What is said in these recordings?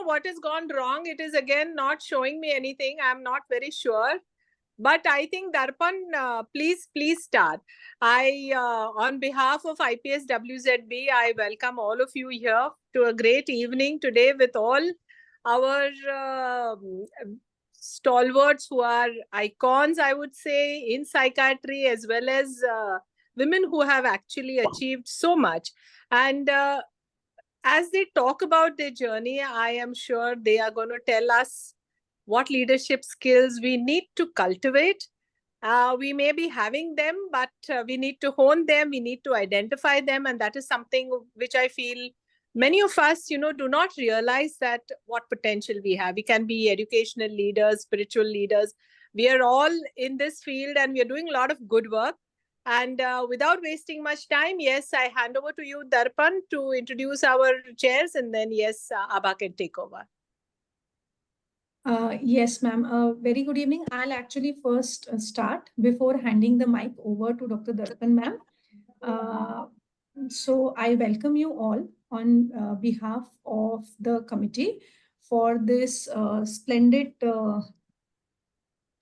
what has gone wrong. It is again not showing me anything. I'm not very sure. But I think Darpan, please start. On behalf of IPSWZB, I welcome all of you here to a great evening today with all our stalwarts who are icons, I would say, in psychiatry, as well as women who have actually achieved so much. And as they talk about their journey, I am sure they are going to tell us what leadership skills we need to cultivate. We may be having them, but we need to hone them. We need to identify them. And that is something which I feel many of us, do not realize that what potential we have. We can be educational leaders, spiritual leaders. We are all in this field and we are doing a lot of good work. And without wasting much time, yes, I hand over to you, Darpan, to introduce our chairs. And then, yes, Abha can take over. Yes, ma'am. Very good evening. I'll actually first start before handing the mic over to Dr. Darpan, ma'am. So I welcome you all on behalf of the committee for this splendid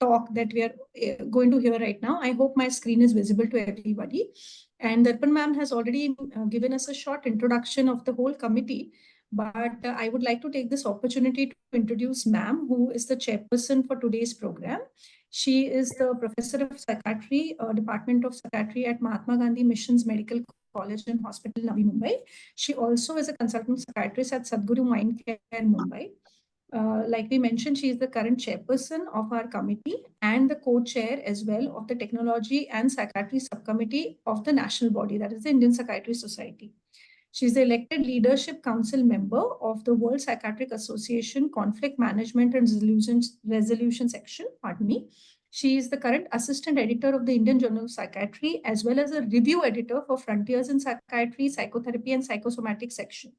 talk that we are going to hear right now. I hope my screen is visible to everybody. And Darpan ma'am has already given us a short introduction of the whole committee. But I would like to take this opportunity to introduce ma'am, who is the chairperson for today's program. She is the professor of psychiatry, Department of Psychiatry at Mahatma Gandhi Mission's Medical College and Hospital, Navi Mumbai. She also is a consultant psychiatrist at Sadhguru Mind Care, Mumbai. Like we mentioned, she is the current chairperson of our committee and the co-chair as well of the Technology and Psychiatry Subcommittee of the national body, that is the Indian Psychiatry Society. She is the elected Leadership Council member of the World Psychiatric Association Conflict Management and Resolution Section, pardon me. She is the current assistant editor of the Indian Journal of Psychiatry, as well as a review editor for Frontiers in Psychiatry, Psychotherapy and Psychosomatic section.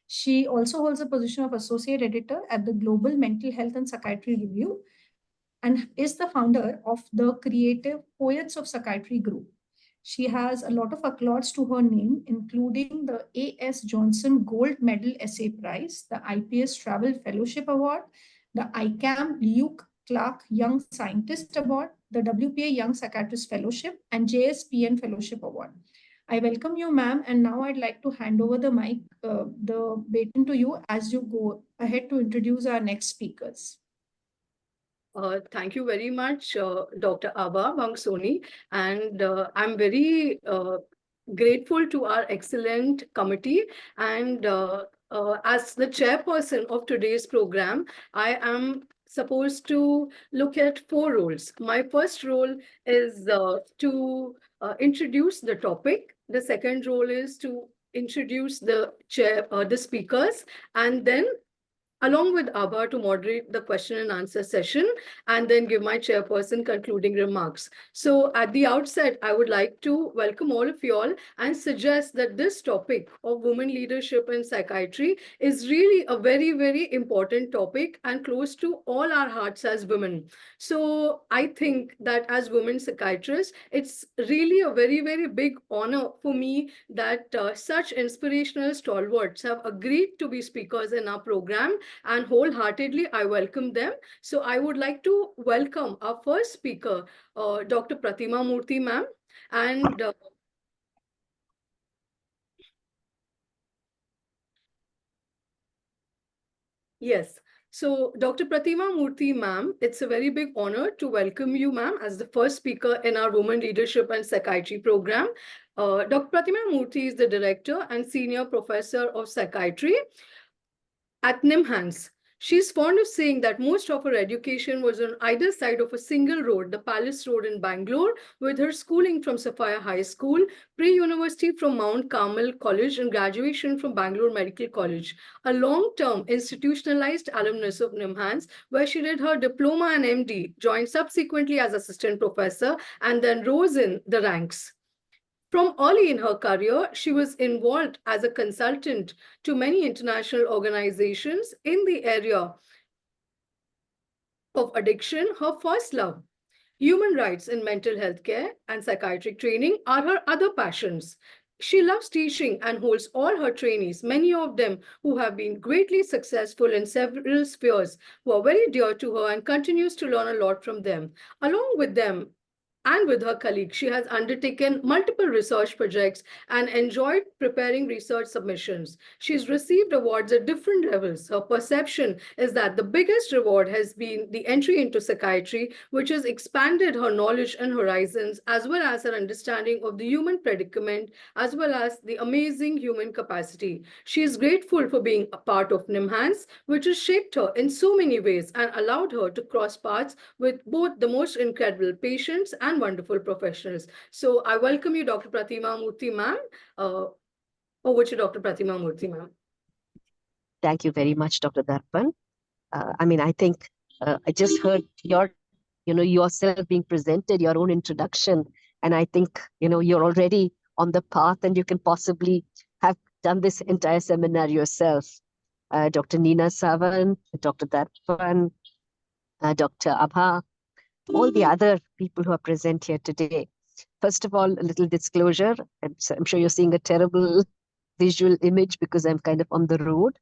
She also holds a position of associate editor at the Global Mental Health and Psychiatry Review and is the founder of the Creative Poets of Psychiatry group. She has a lot of accolades to her name, including the A.S. Johnson Gold Medal Essay Prize, the IPS Travel Fellowship Award, the ICAM Luke Clark Young Scientist Award, the WPA Young Psychiatrist Fellowship, and JSPN Fellowship Award. I welcome you, ma'am, and now I'd like to hand over the mic, the baton to you as you go ahead to introduce our next speakers. Thank you very much, Dr. Abha Bangsoni, and I'm very grateful to our excellent committee. And as the chairperson of today's program, I am supposed to look at 4 roles. My first role is to introduce the topic. The second role is to introduce the speakers, and then along with Abha to moderate the question and answer session, and then give my chairperson concluding remarks. So at the outset, I would like to welcome all of you all and suggest that this topic of women leadership in psychiatry is really a very, very important topic and close to all our hearts as women. So I think that as women psychiatrists, it's really a very, very big honor for me that such inspirational stalwarts have agreed to be speakers in our program, and wholeheartedly I welcome them. So I would like to welcome our first speaker, Dr. Pratima Murthy ma'am. And yes, so Dr. Pratima Murthy ma'am, it's a very big honor to welcome you, ma'am, as the first speaker in our Women Leadership and Psychiatry program. Dr. Pratima Murthy is the director and senior professor of psychiatry at NIMHANS. She's fond of saying that most of her education was on either side of a single road, the Palace Road in Bangalore, with her schooling from Sophia High School, pre-university from Mount Carmel College, and graduation from Bangalore Medical College. A long-term institutionalized alumnus of NIMHANS, where she did her diploma and MD, joined subsequently as assistant professor, and then rose in the ranks. From early in her career, she was involved as a consultant to many international organizations in the area of addiction, her first love. Human rights in mental health care and psychiatric training are her other passions. She loves teaching and holds all her trainees, many of them who have been greatly successful in several spheres, who are very dear to her and continues to learn a lot from them. Along with them, and with her colleagues, she has undertaken multiple research projects and enjoyed preparing research submissions. She's received awards at different levels. Her perception is that the biggest reward has been the entry into psychiatry, which has expanded her knowledge and horizons, as well as her understanding of the human predicament, as well as the amazing human capacity. She is grateful for being a part of NIMHANS, which has shaped her in so many ways and allowed her to cross paths with both the most incredible patients and wonderful professionals. So I welcome you, Dr. Pratima Murthy, ma'am. Over to Dr. Pratima Murthy, ma'am. Thank you very much, Dr. Darpan. I think I just heard yourself being presented, your own introduction, and I think, you're already on the path and you can possibly have done this entire seminar yourself. Dr. Nina Savan, Dr. Darpan, Dr. Abha, all the other people who are present here today. First of all, a little disclosure. I'm sure you're seeing a terrible visual image because I'm kind of on the road.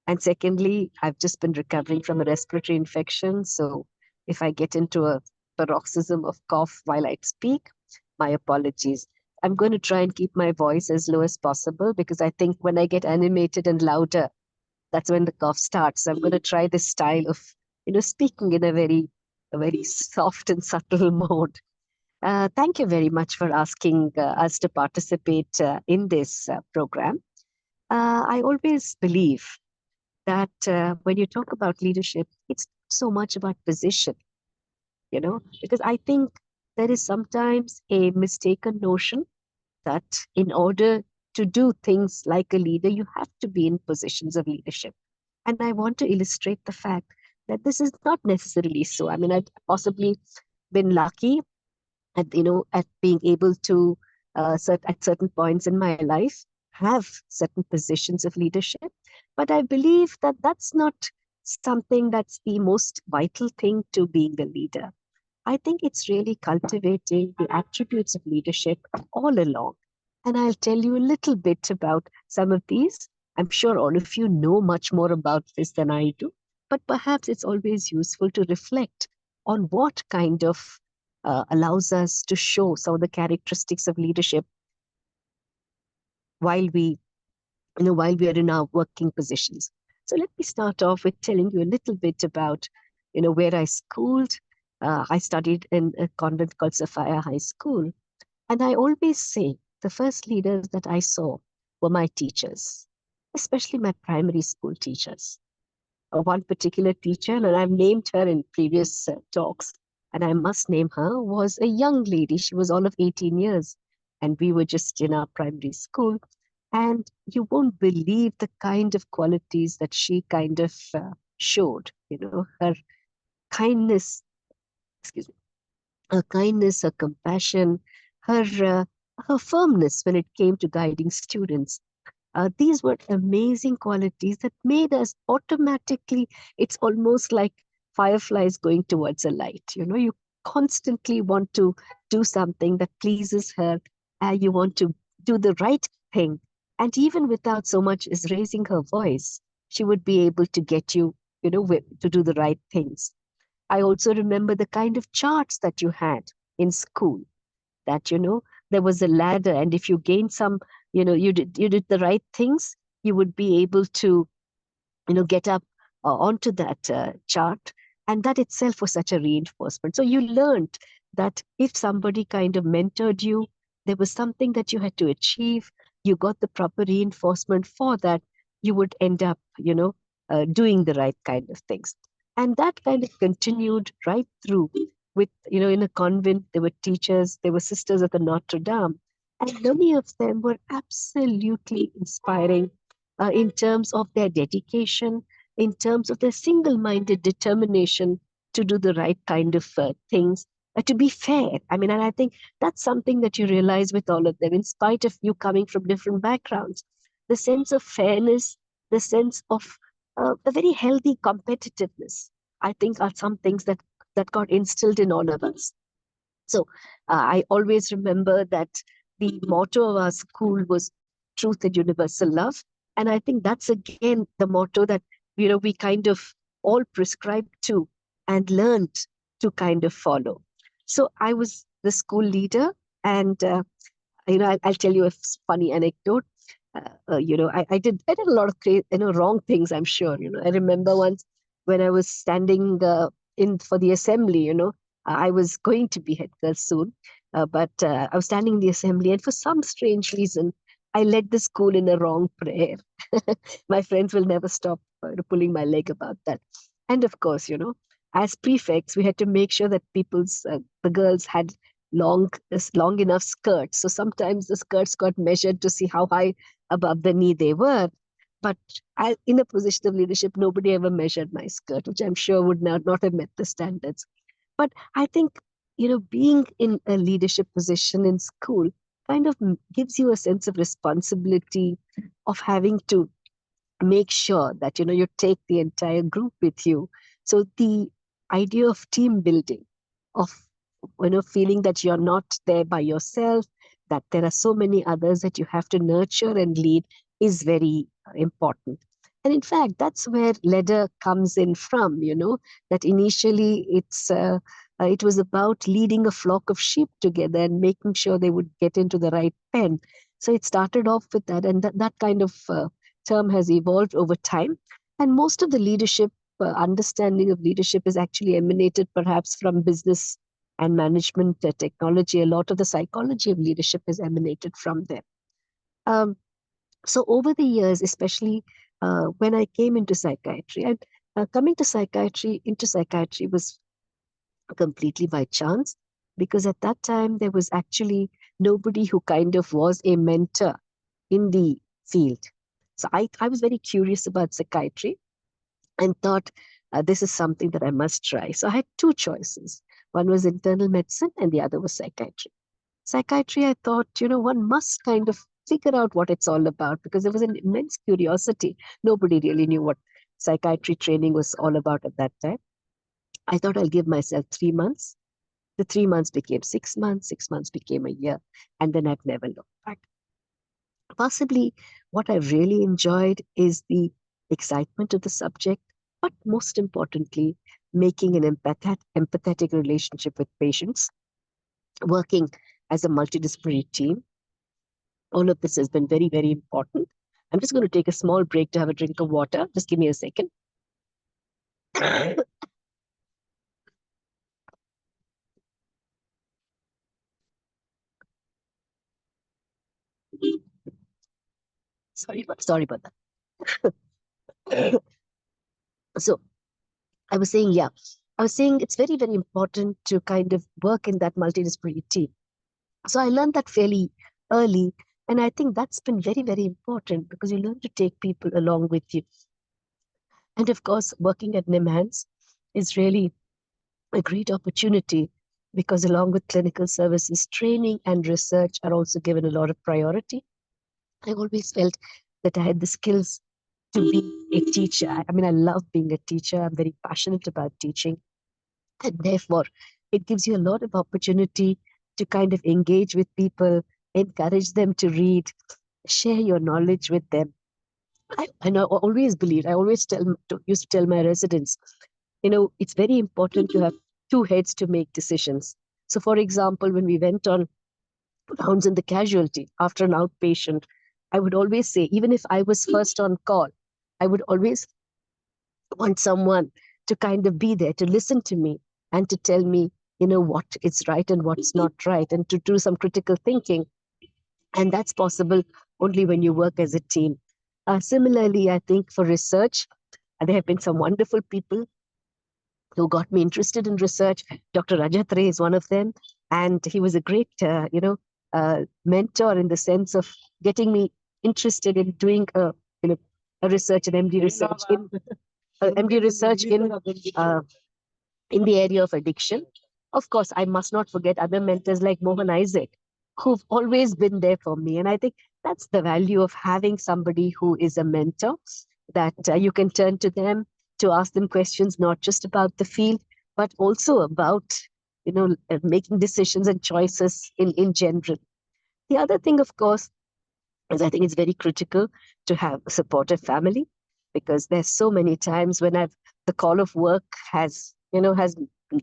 And secondly, I've just been recovering from a respiratory infection. So if I get into a paroxysm of cough while I speak, my apologies. I'm going to try and keep my voice as low as possible because I think when I get animated and louder, that's when the cough starts. So I'm going to try this style of, speaking in a very soft and subtle mode. Thank you very much for asking us to participate in this program. I always believe that when you talk about leadership, it's so much about position, because I think there is sometimes a mistaken notion that in order to do things like a leader, you have to be in positions of leadership. And I want to illustrate the fact that this is not necessarily so. I've possibly been lucky at being able to at certain points in my life have certain positions of leadership, but I believe that that's not something that's the most vital thing to being a leader. I think it's really cultivating the attributes of leadership all along, and I'll tell you a little bit about some of these. I'm sure all of you know much more about this than I do, but perhaps it's always useful to reflect on what kind of allows us to show some of the characteristics of leadership while we are in our working positions. So let me start off with telling you a little bit about, where I schooled. I studied in a convent called Sophia High School. And I always say the first leaders that I saw were my teachers, especially my primary school teachers. One particular teacher, and I've named her in previous talks, and I must name her, was a young lady. She was all of 18 years, and we were just in our primary school. And you won't believe the kind of qualities that she kind of showed, her kindness, her compassion, her firmness when it came to guiding students. These were amazing qualities that made us automatically, it's almost like fireflies going towards a light. You constantly want to do something that pleases her. You want to do the right thing. And even without so much as raising her voice, she would be able to get you, to do the right things. I also remember the kind of charts that you had in school, that, there was a ladder, and if you gained some, you did the right things, you would be able to, get up onto that chart. And that itself was such a reinforcement. So you learned that if somebody kind of mentored you, there was something that you had to achieve, you got the proper reinforcement for that, you would end up, doing the right kind of things. And that kind of continued right through with, in a convent, there were teachers, there were sisters of the Notre Dame, and many of them were absolutely inspiring in terms of their dedication, in terms of their single-minded determination to do the right kind of things, to be fair. And I think that's something that you realize with all of them, in spite of you coming from different backgrounds. The sense of fairness, the sense of a very healthy competitiveness, I think are some things that got instilled in all of us. So I always remember that the motto of our school was truth and universal love. And I think that's again the motto that, we kind of all prescribed to and learned to kind of follow. So I was the school leader, and I'll tell you a funny anecdote. I did a lot of wrong things. I'm sure. I remember once when I was standing in for the assembly. I was going to be head girl soon, but I was standing in the assembly, and for some strange reason, I led the school in a wrong prayer. My friends will never stop pulling my leg about that. And of course, as prefects, we had to make sure that the girls had long enough skirts. So sometimes the skirts got measured to see how high above the knee they were. But in a position of leadership, nobody ever measured my skirt, which I'm sure would not have met the standards. But I think, being in a leadership position in school kind of gives you a sense of responsibility of having to make sure that, you take the entire group with you. So the idea of team building, of, feeling that you're not there by yourself, that there are so many others that you have to nurture and lead is very important. And in fact, that's where leader comes in from, that initially it was about leading a flock of sheep together and making sure they would get into the right pen. So it started off with that, and that kind of term has evolved over time. And most of the leadership, understanding of leadership is actually emanated perhaps from business and management technology. A lot of the psychology of leadership has emanated from there. So over the years, especially when I came into psychiatry, and coming to psychiatry was completely by chance, because at that time there was actually nobody who kind of was a mentor in the field. So I was very curious about psychiatry and thought this is something that I must try. So I had two choices. One was internal medicine and the other was psychiatry. Psychiatry, I thought, one must kind of figure out what it's all about, because there was an immense curiosity. Nobody really knew what psychiatry training was all about at that time. I thought I'll give myself 3 months. The 3 months became 6 months, 6 months became a year, and then I've never looked back. Possibly what I really enjoyed is the excitement of the subject, but most importantly, making an empathetic relationship with patients, working as a multidisciplinary team. All of this has been very, very important. I'm just going to take a small break to have a drink of water. Just give me a second. Sorry about that. So I was saying it's very, very important to kind of work in that multidisciplinary team. So I learned that fairly early. And I think that's been very, very important, because you learn to take people along with you. And of course, working at NIMHANS is really a great opportunity, because along with clinical services, training and research are also given a lot of priority. I always felt that I had the skills to be a teacher. I mean, I love being a teacher. I'm very passionate about teaching. And therefore, it gives you a lot of opportunity to kind of engage with people, encourage them to read, share your knowledge with them. I always believed, I always used to tell my residents, it's very important to have two heads to make decisions. So for example, when we went on rounds in the casualty after an outpatient, I would always say, even if I was first on call, I would always want someone to kind of be there to listen to me and to tell me, what is right and what's not right, and to do some critical thinking. And that's possible only when you work as a team. Similarly, I think for research, there have been some wonderful people who got me interested in research. Dr. Rajat Ray is one of them. And he was a great, mentor, in the sense of getting me interested in doing a research, an MD research in the area of addiction. Of course, I must not forget other mentors like Mohan Isaac, who've always been there for me. And I think that's the value of having somebody who is a mentor, that you can turn to them to ask them questions, not just about the field, but also about, making decisions and choices in general. The other thing, of course, is I think it's very critical to have a supportive family, because there's so many times when the call of work has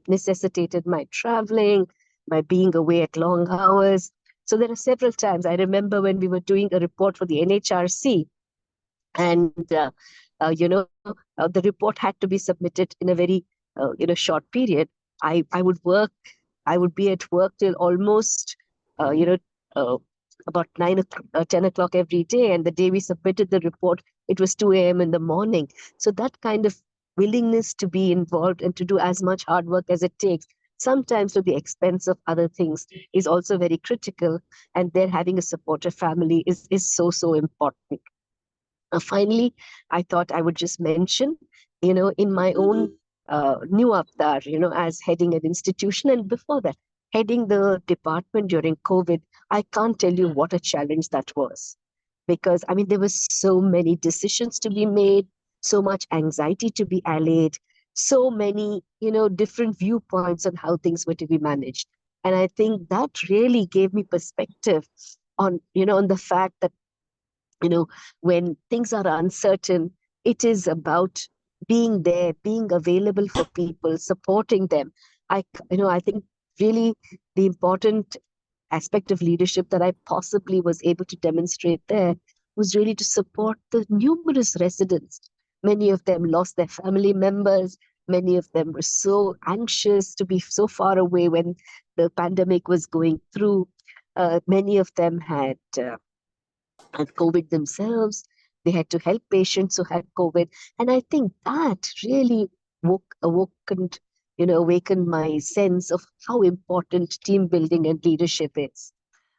necessitated my traveling, my being away at long hours. So there are several times. I remember when we were doing a report for the NHRC, and the report had to be submitted in a very short period. I would work. I would be at work till almost uh, you know uh, about 10 o'clock every day. And the day we submitted the report, it was 2 a.m. in the morning. So that kind of willingness to be involved and to do as much hard work as it takes, sometimes to the expense of other things, is also very critical. And there, having a supportive family is so important. Finally, I thought I would just mention, in my own new avatar, as heading an institution, and before that, heading the department during COVID, I can't tell you what a challenge that was. Because, I mean, there were so many decisions to be made, so much anxiety to be allayed, so many, different viewpoints on how things were to be managed. And I think that really gave me perspective on the fact that, when things are uncertain, it is about being there, being available for people, supporting them. I think really the important aspect of leadership that I possibly was able to demonstrate there was really to support the numerous residents. Many of them lost their family members. Many of them were so anxious to be so far away when the pandemic was going through. Many of them had COVID themselves. They had to help patients who had COVID. And I think that really awakened my sense of how important team building and leadership is.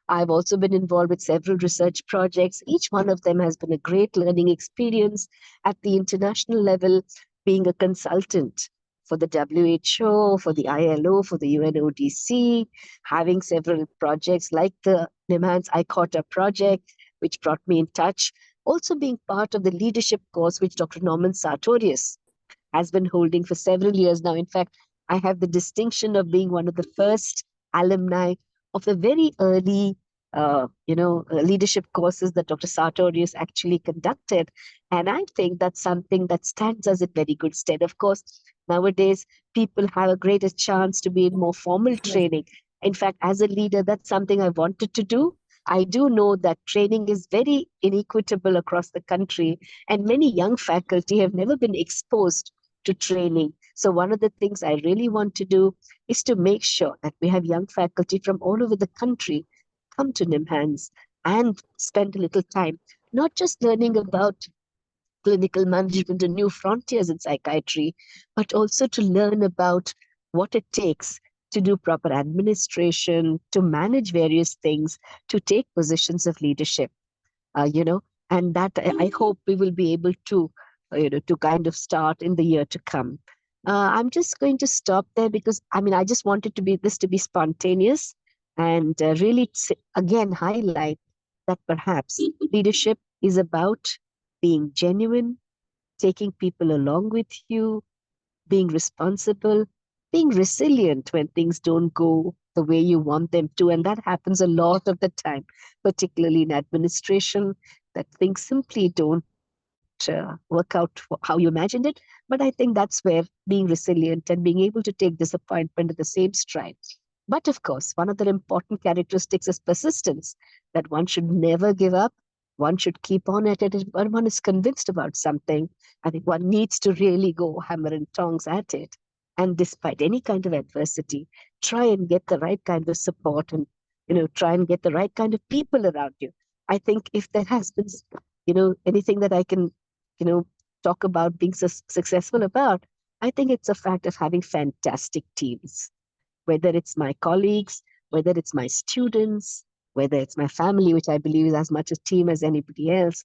I've also been involved with several research projects. Each one of them has been a great learning experience at the international level, being a consultant for the WHO, for the ILO, for the UNODC, having several projects like the NIMHANS ICOTA project, which brought me in touch. Also being part of the leadership course, which Dr. Norman Sartorius has been holding for several years now. In fact, I have the distinction of being one of the first alumni of the very early, leadership courses that Dr. Sartorius actually conducted. And I think that's something that stands us in very good stead. Of course, nowadays, people have a greater chance to be in more formal training. In fact, as a leader, that's something I wanted to do. I do know that training is very inequitable across the country, and many young faculty have never been exposed to training. So one of the things I really want to do is to make sure that we have young faculty from all over the country come to NIMHANS and spend a little time, not just learning about clinical management and new frontiers in psychiatry, but also to learn about what it takes to do proper administration, to manage various things, to take positions of leadership, and that I hope we will be able to, to kind of start in the year to come. I'm just going to stop there because, I just wanted this to be spontaneous and really, again, highlight that perhaps leadership is about being genuine, taking people along with you, being responsible, being resilient when things don't go the way you want them to. And that happens a lot of the time, particularly in administration, that things simply don't work out how you imagined it. But I think that's where being resilient and being able to take disappointment at the same stride. But of course, one of the important characteristics is persistence, that one should never give up. One should keep on at it. When one is convinced about something, I think one needs to really go hammer and tongs at it. And despite any kind of adversity, try and get the right kind of support and, try and get the right kind of people around you. I think if there has been, anything that I can, talk about being successful about, I think it's a fact of having fantastic teams, whether it's my colleagues, whether it's my students, whether it's my family, which I believe is as much a team as anybody else.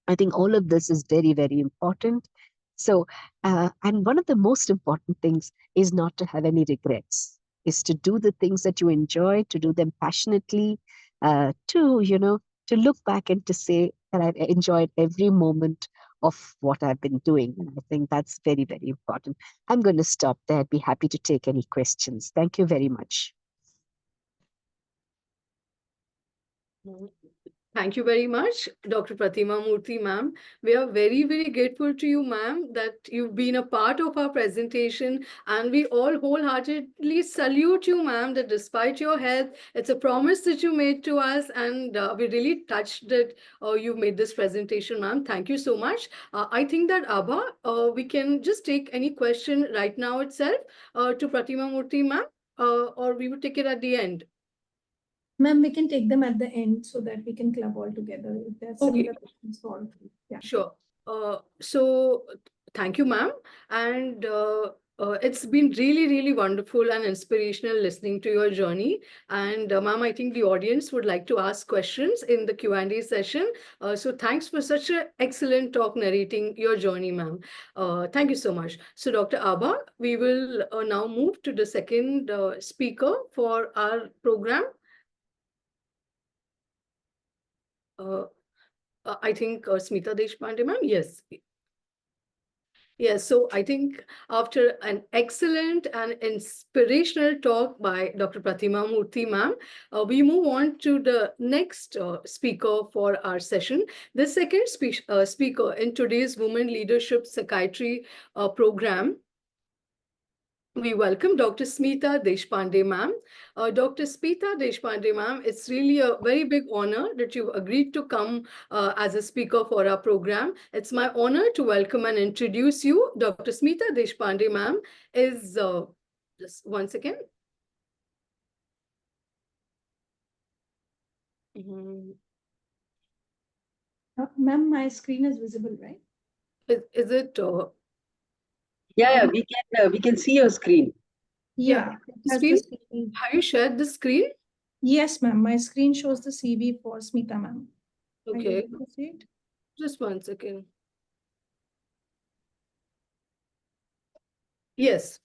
I think all of this is very, very important. So, and one of the most important things is not to have any regrets, is to do the things that you enjoy, to do them passionately, to look back and to say that I've enjoyed every moment of what I've been doing. And I think that's very, very important. I'm going to stop there. I'd be happy to take any questions. Thank you very much. Thank you very much, Dr. Pratima Murthy, ma'am. We are very, very grateful to you, ma'am, that you've been a part of our presentation, and we all wholeheartedly salute you, ma'am, that despite your health, it's a promise that you made to us, and we're really touched that you made this presentation, ma'am. Thank you so much. I think that, Abha, we can just take any question right now itself to Pratima Murthy, ma'am, or we would take it at the end. Ma'am, we can take them at the end so that we can club all together if there's similar questions for all three. Yeah. Sure. So thank you, ma'am. And it's been really, really wonderful and inspirational listening to your journey. And ma'am, I think the audience would like to ask questions in the Q&A session. So thanks for such an excellent talk narrating your journey, ma'am. Thank you so much. So Dr. Abha, we will now move to the second speaker for our program. I think Smita Deshpande, ma'am. Yes. Yes, so I think after an excellent and inspirational talk by Dr. Pratima Murthy, ma'am, we move on to the next speaker for our session. The second speaker in today's Women Leadership Psychiatry program, we welcome Dr. Smita Deshpande, ma'am. Dr. Smita Deshpande, ma'am, it's really a very big honor that you've agreed to come as a speaker for our program. It's my honor to welcome and introduce you. Dr. Smita Deshpande, ma'am, is, just one second. Ma'am, my screen is visible, right? Is it? Yeah, we can see your screen. Yeah. Screen? Have you shared the screen? Yes, ma'am. My screen shows the CV for Smita, ma'am. Okay. See it? Just one second. Yes.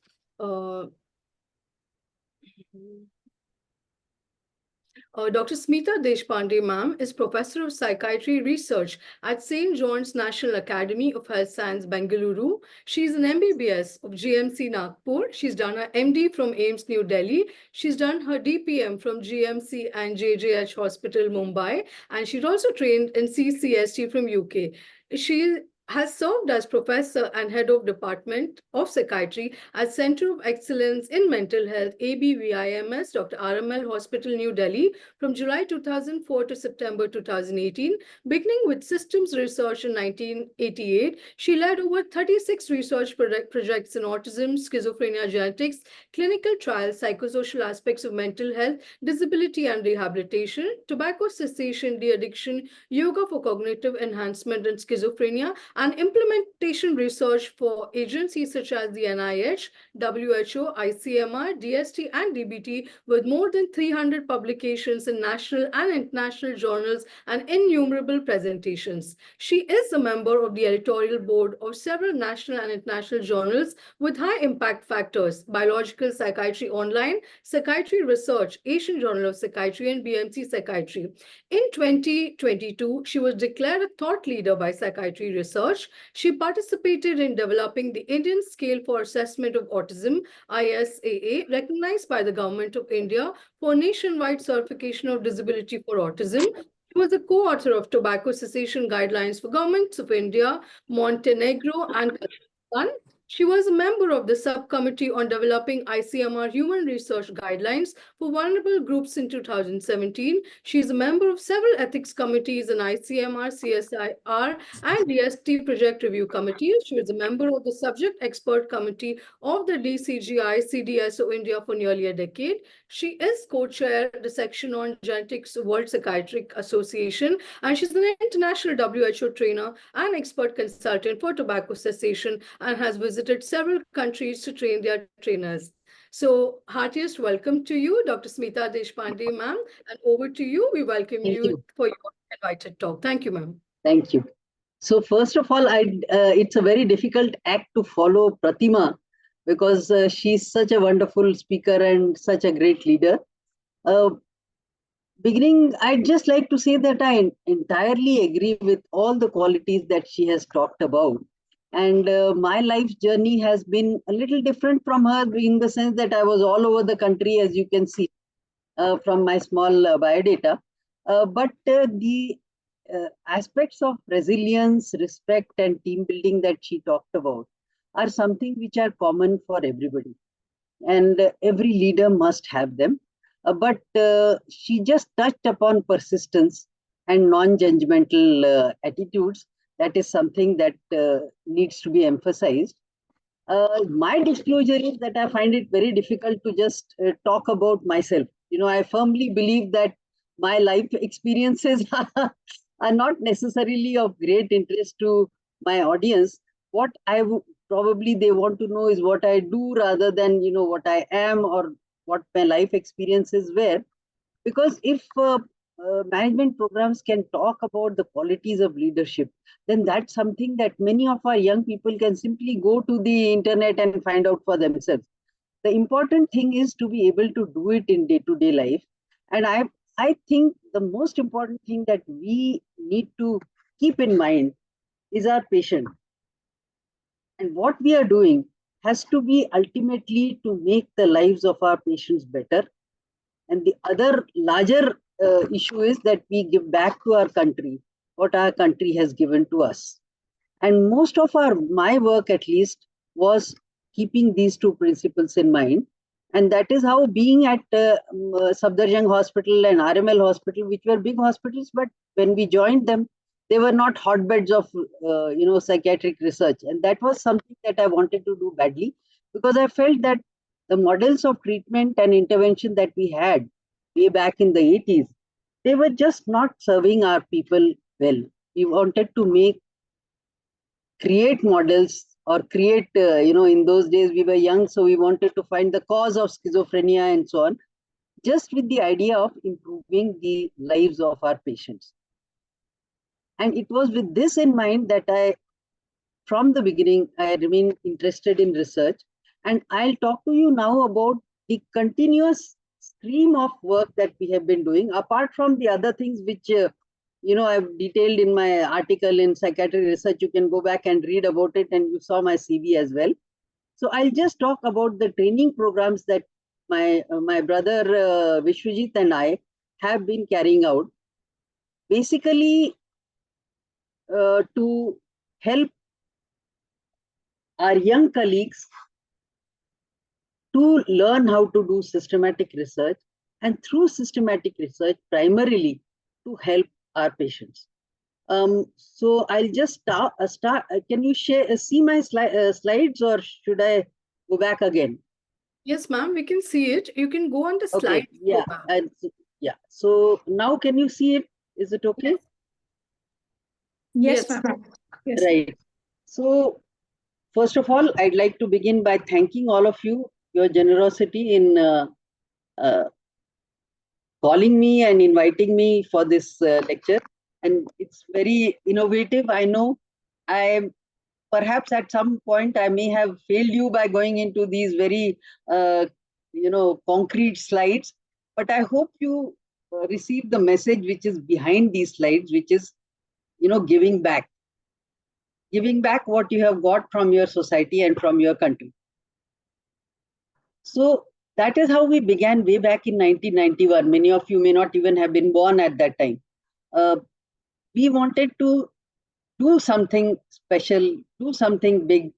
Dr. Smita Deshpande, ma'am, is Professor of Psychiatry Research at St. John's National Academy of Health Science, Bengaluru. She's an MBBS of GMC Nagpur. She's done her MD from AIIMS New Delhi. She's done her DPM from GMC and JJH Hospital, Mumbai. And she's also trained in CCST from UK. She has served as professor and head of Department of Psychiatry at Center of Excellence in Mental Health, ABVIMS, Dr. RML Hospital, New Delhi, from July 2004 to September 2018. Beginning with systems research in 1988, she led over 36 research projects in autism, schizophrenia genetics, clinical trials, psychosocial aspects of mental health, disability and rehabilitation, tobacco cessation, de-addiction, yoga for cognitive enhancement and schizophrenia, and implementation research for agencies such as the NIH, WHO, ICMR, DST, and DBT, with more than 300 publications in national and international journals and innumerable presentations. She is a member of the editorial board of several national and international journals with high impact factors: Biological Psychiatry Online, Psychiatry Research, Asian Journal of Psychiatry, and BMC Psychiatry. In 2022, she was declared a thought leader by Psychiatry Research. She participated in developing the Indian Scale for Assessment of Autism, ISAA, recognized by the Government of India for nationwide certification of disability for autism. She was a co-author of Tobacco Cessation Guidelines for Governments of India, Montenegro, and Kazakhstan. She was a member of the subcommittee on developing ICMR human research guidelines for vulnerable groups in 2017. She is a member of several ethics committees in ICMR, CSIR, and DST project review committees. She was a member of the subject expert committee of the DCGI CDSO India for nearly a decade. She is co-chair the section on genetics World Psychiatric Association, and she's an international WHO trainer and expert consultant for tobacco cessation and has visited several countries to train their trainers. So, heartiest welcome to you, Dr. Smita Deshpande, ma'am, and over to you. We welcome you for your invited talk. Thank you, ma'am. Thank you. So first of all, it's a very difficult act to follow Pratima because she's such a wonderful speaker and such a great leader. Beginning, I'd just like to say that I entirely agree with all the qualities that she has talked about. And my life journey has been a little different from her in the sense that I was all over the country, as you can see from my small biodata. But the aspects of resilience, respect, and team building that she talked about are something which are common for everybody. And every leader must have them. But she just touched upon persistence and non-judgmental attitudes. That is something that needs to be emphasized. My disclosure is that I find it very difficult to just talk about myself. I firmly believe that my life experiences are not necessarily of great interest to my audience. What probably they want to know is what I do rather than what I am or what my life experiences were. Because if management programs can talk about the qualities of leadership, then that's something that many of our young people can simply go to the internet and find out for themselves. The important thing is to be able to do it in day-to-day life. And I think the most important thing that we need to keep in mind is our patient. And what we are doing has to be ultimately to make the lives of our patients better. And the other larger issue is that we give back to our country what our country has given to us. And most of my work, at least, was keeping these two principles in mind. And that is how, being at Safdarjung Hospital and RML Hospital, which were big hospitals, but when we joined them, they were not hotbeds of psychiatric research. And that was something that I wanted to do badly, because I felt that the models of treatment and intervention that we had way back in the 80s, they were just not serving our people well. We wanted to create models or create, in those days we were young, so we wanted to find the cause of schizophrenia and so on, just with the idea of improving the lives of our patients. And it was with this in mind that from the beginning, I remained interested in research. And I'll talk to you now about the continuous stream of work that we have been doing, apart from the other things which I've detailed in my article in Psychiatry Research. You can go back and read about it, and you saw my CV as well. So I'll just talk about the training programs that my brother Vishwajit and I have been carrying out, basically to help our young colleagues to learn how to do systematic research, and through systematic research, primarily to help our patients. So I'll just start. Can you see my slides, or should I go back again? Yes, ma'am, we can see it. You can go on the slide. Okay, yeah. So now can you see it? Is it okay? Yes, ma'am. Yes. Right. So first of all, I'd like to begin by thanking all of you, your generosity in calling me and inviting me for this lecture. And it's very innovative. I know perhaps at some point I may have failed you by going into these very, concrete slides, but I hope you receive the message which is behind these slides, which is, giving back what you have got from your society and from your country. So that is how we began way back in 1991. Many of you may not even have been born at that time. We wanted to do something special, do something big,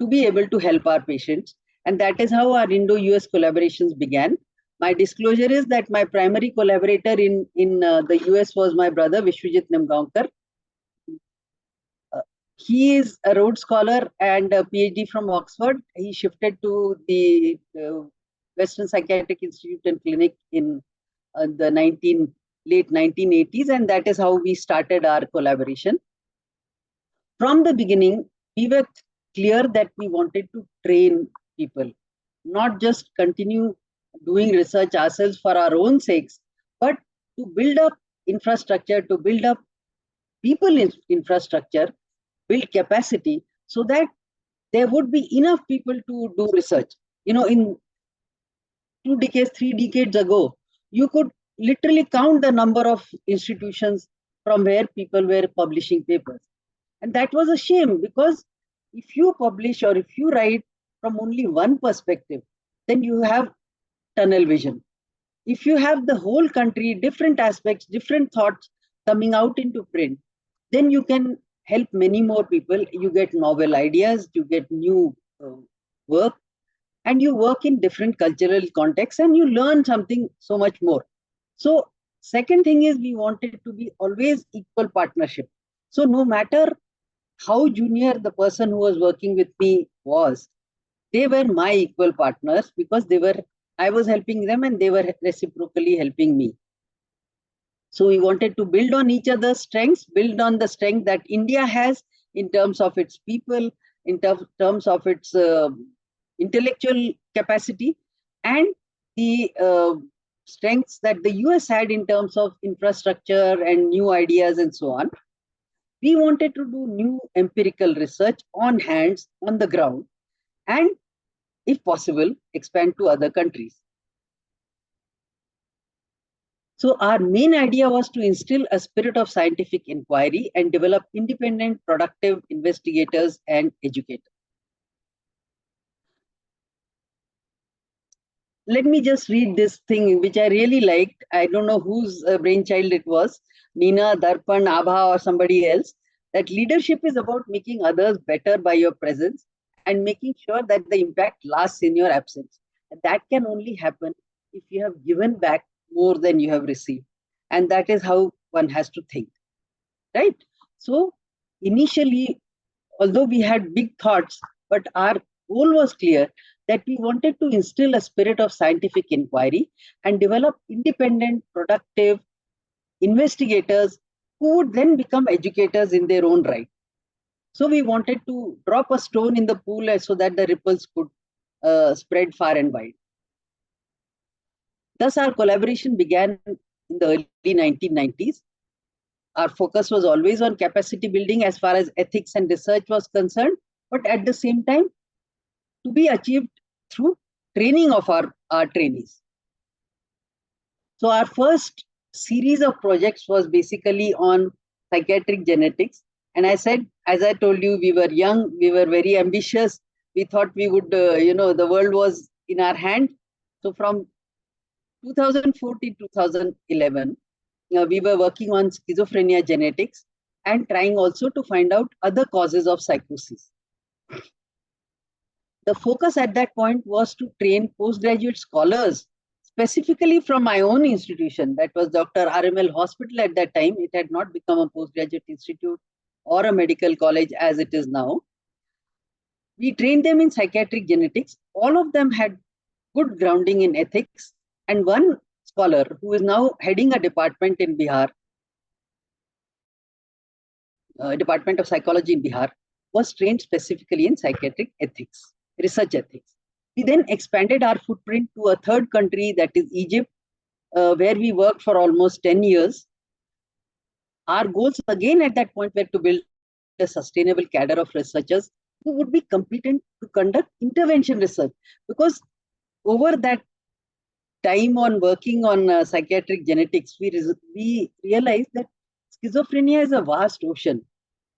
to be able to help our patients. And that is how our Indo-US collaborations began. My disclosure is that my primary collaborator in the US was my brother, Vishwajit Nimgaonkar. He is a Rhodes Scholar and a PhD from Oxford. He shifted to the Western Psychiatric Institute and Clinic in the late 1980s, and that is how we started our collaboration. From the beginning, we were clear that we wanted to train people, not just continue doing research ourselves for our own sakes, but to build up infrastructure, to build up people infrastructure, build capacity, so that there would be enough people to do research. In 2 decades, 3 decades ago, you could literally count the number of institutions from where people were publishing papers. And that was a shame, because if you publish or if you write from only one perspective, then you have tunnel vision. if you have the whole country, different aspects, different thoughts coming out into print, then you can help many more people. You get novel ideas, you get new work, and you work in different cultural contexts, and you learn something so much more. So second thing is, we wanted to be always equal partnership. So no matter how junior the person who was working with me was, they were my equal partners, because I was helping them and they were reciprocally helping me. So we wanted to build on each other's strengths, build on the strength that India has in terms of its people, in terms of its intellectual capacity, and the strengths that the US had in terms of infrastructure and new ideas and so on. We wanted to do new empirical research on hands, on the ground, and if possible, expand to other countries. So our main idea was to instill a spirit of scientific inquiry and develop independent, productive investigators and educators. Let me just read this thing, which I really liked. I don't know whose brainchild it was, Nina, Darpan, Abha, or somebody else, that leadership is about making others better by your presence and making sure that the impact lasts in your absence. And that can only happen if you have given back more than you have received. And that is how one has to think, right? So initially, although we had big thoughts, but our goal was clear, that we wanted to instill a spirit of scientific inquiry and develop independent, productive investigators who would then become educators in their own right. So we wanted to drop a stone in the pool so that the ripples could spread far and wide. Thus, our collaboration began in the early 1990s. Our focus was always on capacity building as far as ethics and research was concerned, but at the same time, to be achieved through training of our trainees. So our first series of projects was basically on psychiatric genetics. And I said, as I told you, we were young, we were very ambitious. We thought we would, the world was in our hand. So from 2004 to 2011, we were working on schizophrenia genetics and trying also to find out other causes of psychosis. The focus at that point was to train postgraduate scholars, specifically from my own institution, that was Dr. RML Hospital at that time. It had not become a postgraduate institute or a medical college as it is now. We trained them in psychiatric genetics. All of them had good grounding in ethics. And one scholar who is now heading a department in Bihar, Department of Psychology in Bihar, was trained specifically in psychiatric ethics, research ethics. We then expanded our footprint to a third country, that is Egypt, where we worked for almost 10 years. Our goals again at that point were to build a sustainable cadre of researchers who would be competent to conduct intervention research. Because over that time on working on psychiatric genetics, we realized that schizophrenia is a vast ocean,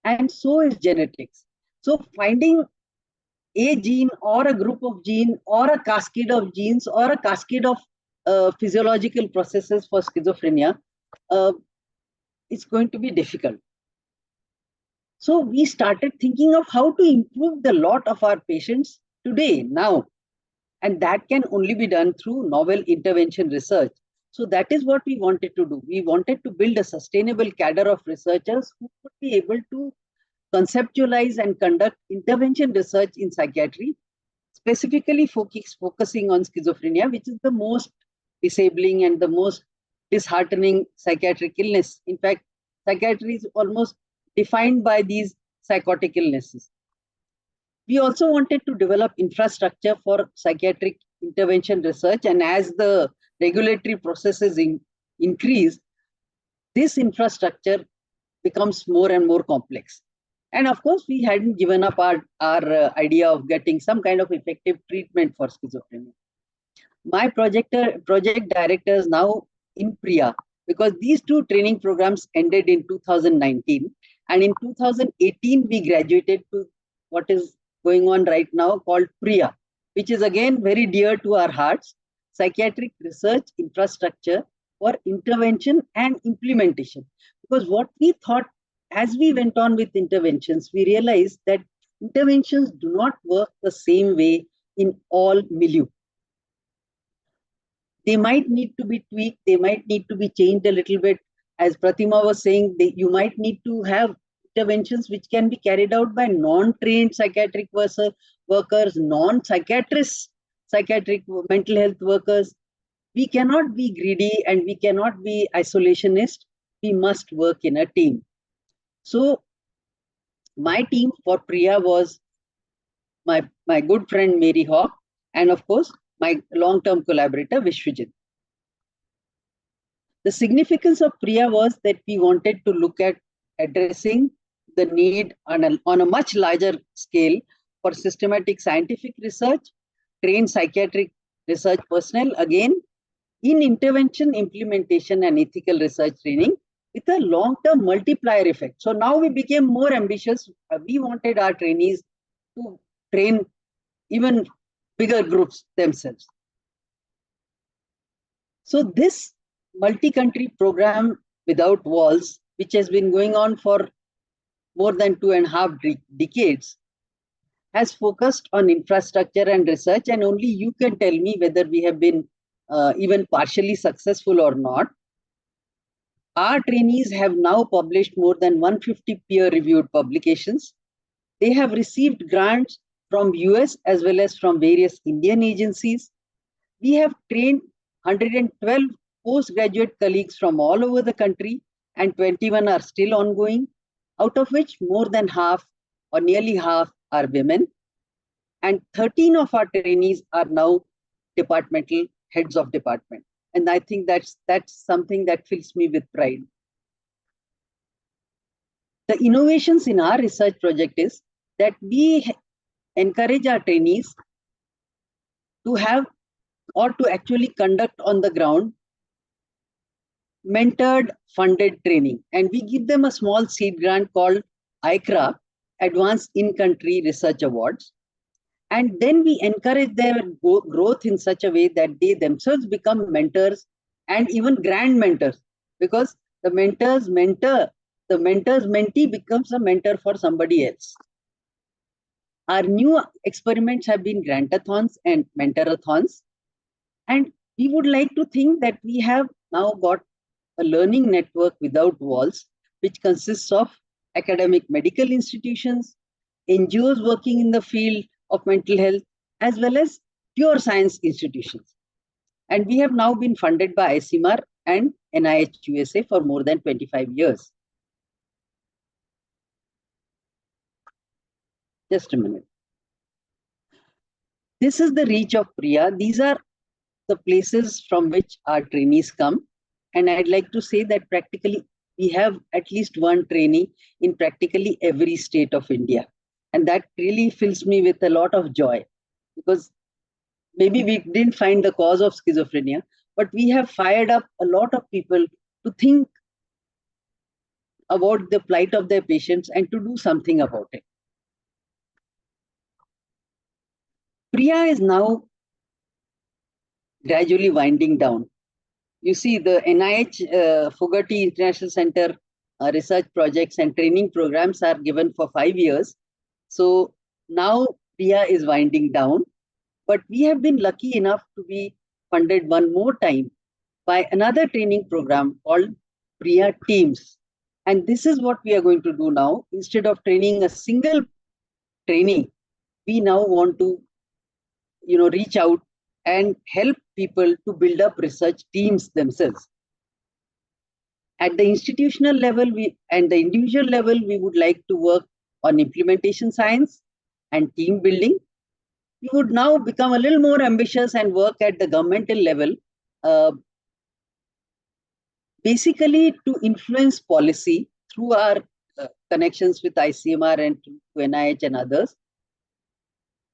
and so is genetics. So finding a gene or a group of genes or a cascade of genes or a cascade of physiological processes for schizophrenia, it's going to be difficult. So we started thinking of how to improve the lot of our patients today, now. And that can only be done through novel intervention research. So that is what we wanted to do. We wanted to build a sustainable cadre of researchers who would be able to conceptualize and conduct intervention research in psychiatry, specifically focusing on schizophrenia, which is the most disabling and the most disheartening psychiatric illness. In fact, psychiatry is almost defined by these psychotic illnesses. We also wanted to develop infrastructure for psychiatric intervention research, and as the regulatory processes increase, this infrastructure becomes more and more complex. And of course, we hadn't given up our idea of getting some kind of effective treatment for schizophrenia. My project director is now in Priya, because these two training programs ended in 2019. And in 2018, we graduated to what is going on right now called Priya, which is again very dear to our hearts. psychiatric research infrastructure for intervention and implementation. Because what we thought as we went on with interventions, we realized that interventions do not work the same way in all milieu. They might need to be tweaked, they might need to be changed a little bit. As Pratima was saying, you might need to have interventions which can be carried out by non-trained psychiatric workers, non-psychiatrists, psychiatric mental health workers. We cannot be greedy and we cannot be isolationist. We must work in a team. So my team for Priya was my good friend Mary Hawk, and of course, my long-term collaborator Vishwajit. The significance of Priya was that we wanted to look at addressing the need on a much larger scale for systematic scientific research, trained psychiatric research personnel, again, in intervention, implementation, and ethical research training with a long-term multiplier effect. So now we became more ambitious. We wanted our trainees to train even bigger groups themselves. So this multi-country program without walls, which has been going on for more than 2.5 decades, has focused on infrastructure and research, and only you can tell me whether we have been even partially successful or not. Our trainees have now published more than 150 peer-reviewed publications. They have received grants from US as well as from various Indian agencies. We have trained 112 postgraduate colleagues from all over the country, and 21 are still ongoing, out of which more than half or nearly half are women. And 13 of our trainees are now departmental heads of department. And I think that's something that fills me with pride. The innovations in our research project is that we encourage our trainees to have or to actually conduct on the ground mentored funded training. And we give them a small seed grant called ICRA, Advanced In-Country Research Awards. And then we encourage their growth in such a way that they themselves become mentors and even grand mentors, because the mentor's mentee becomes a mentor for somebody else. Our new experiments have been grantathons and mentorathons. And we would like to think that we have now got a learning network without walls, which consists of academic medical institutions, NGOs working in the field of mental health, as well as pure science institutions. And we have now been funded by ICMR and NIH USA for more than 25 years. Just a minute. This is the reach of Priya. These are the places from which our trainees come. And I'd like to say that practically we have at least one trainee in practically every state of India. And that really fills me with a lot of joy, because maybe we didn't find the cause of schizophrenia, but we have fired up a lot of people to think about the plight of their patients and to do something about it. Priya is now gradually winding down. You see, the NIH Fogarty International Center research projects and training programs are given for 5 years. So now Priya is winding down, but we have been lucky enough to be funded one more time by another training program called Priya Teams. And this is what we are going to do now. Instead of training a single trainee, we now want to reach out and help people to build up research teams themselves. At the institutional level and the individual level, we would like to work on implementation science and team building. We would now become a little more ambitious and work at the governmental level, basically to influence policy through our connections with ICMR and to NIH and others,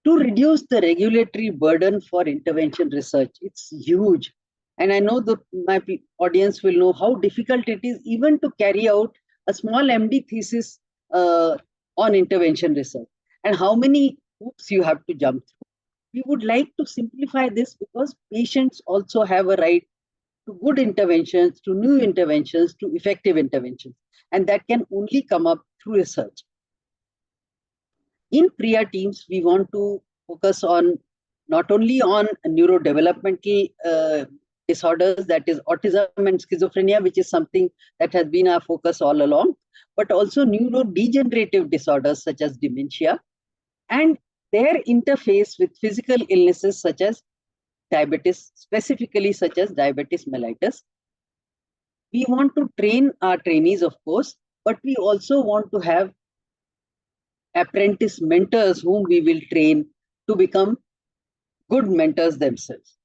to reduce the regulatory burden for intervention research. It's huge. And I know that my audience will know how difficult it is even to carry out a small MD thesis on intervention research, and how many hoops you have to jump through. We would like to simplify this because patients also have a right to good interventions, to new interventions, to effective interventions. And that can only come up through research. In PRIA teams, we want to focus on not only on neurodevelopmental disorders, that is autism and schizophrenia, which is something that has been our focus all along, but also neurodegenerative disorders such as dementia and their interface with physical illnesses such as diabetes, specifically such as diabetes mellitus. We want to train our trainees, of course, but we also want to have apprentice mentors whom we will train to become good mentors themselves.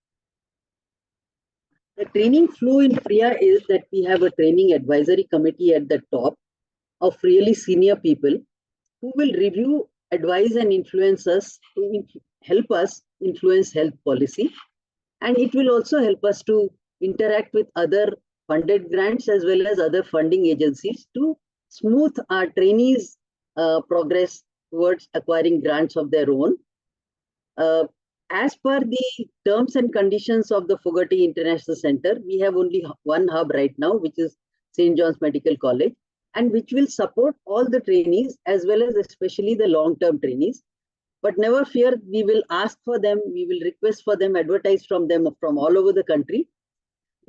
The training flow in PRIA is that we have a training advisory committee at the top of really senior people who will review, advise, and influence us to help us influence health policy. And it will also help us to interact with other funded grants as well as other funding agencies to smooth our trainees' progress towards acquiring grants of their own. As per the terms and conditions of the Fogarty International Center, we have only one hub right now, which is St. John's Medical College, and which will support all the trainees as well as especially the long-term trainees. But never fear, we will ask for them, we will request for them, advertise from them from all over the country.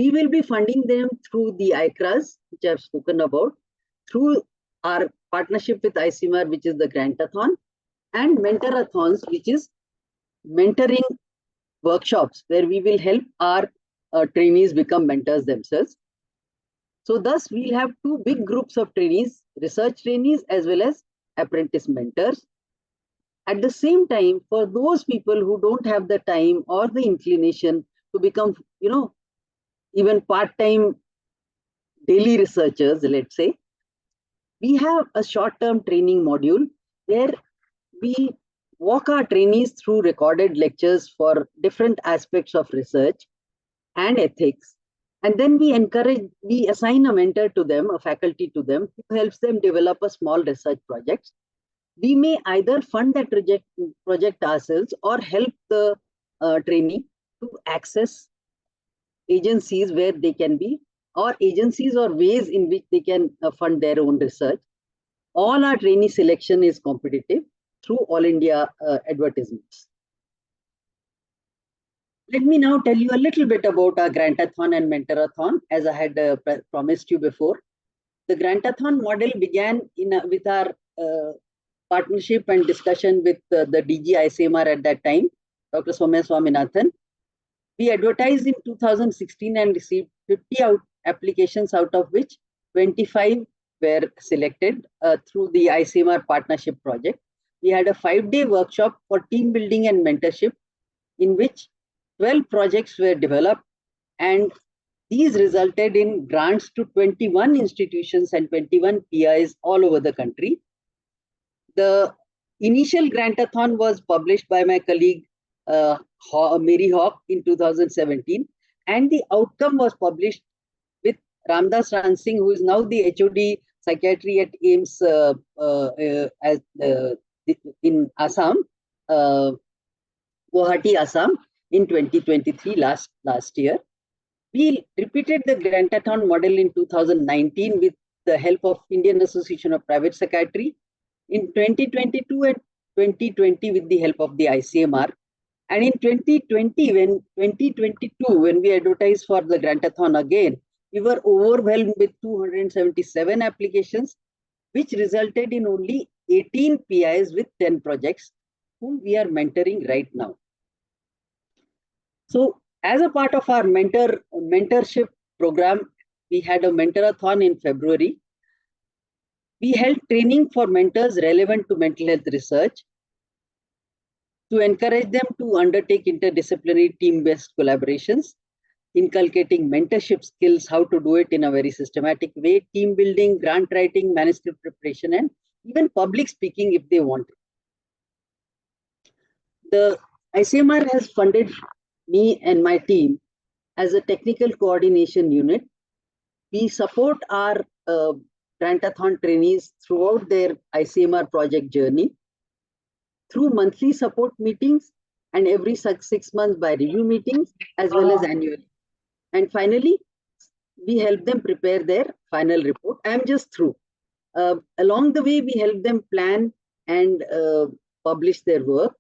We will be funding them through the ICRAs, which I've spoken about, through our partnership with ICMR, which is the Grantathon, and Mentorathons, which is mentoring workshops where we will help our trainees become mentors themselves. So thus we'll have two big groups of trainees, research trainees as well as apprentice mentors. At the same time, for those people who don't have the time or the inclination to become, even part-time daily researchers, let's say, we have a short-term training module where we walk our trainees through recorded lectures for different aspects of research and ethics. And then we assign a mentor to them, a faculty to them, who helps them develop a small research project. We may either fund that project ourselves or help the trainee to access agencies where they can be, or agencies or ways in which they can fund their own research. All our trainee selection is competitive through All India advertisements. Let me now tell you a little bit about our Grantathon and Mentorathon, as I had promised you before. The Grantathon model began with our partnership and discussion with the DG ICMR at that time, Dr. Soumya Swaminathan. We advertised in 2016 and received 50 applications, out of which 25 were selected through the ICMR partnership project. We had a 5-day workshop for team building and mentorship in which 12 projects were developed, and these resulted in grants to 21 institutions and 21 PIs all over the country. The initial Grantathon was published by my colleague Mary Hawk in 2017, and the outcome was published with Ramdas Ran Singh, who is now the HOD Psychiatry at AIIMS in Assam, Guwahati, Assam, in 2023, last year. We repeated the Grantathon model in 2019 with the help of Indian Association of Private Psychiatry, in 2022 and 2020 with the help of the ICMR. And in 2022, when we advertised for the Grantathon again, we were overwhelmed with 277 applications, which resulted in only 18 PIs with 10 projects, whom we are mentoring right now. So as a part of our mentorship program, we had a Mentorathon in February. We held training for mentors relevant to mental health research to encourage them to undertake interdisciplinary team-based collaborations, inculcating mentorship skills, how to do it in a very systematic way, team building, grant writing, manuscript preparation, and even public speaking if they want. The ICMR has funded me and my team as a technical coordination unit. We support our Grantathon trainees throughout their ICMR project journey through monthly support meetings and every 6 months by review meetings as well as annually. And finally, we help them prepare their final report. I am just through. Along the way, we help them plan and publish their work.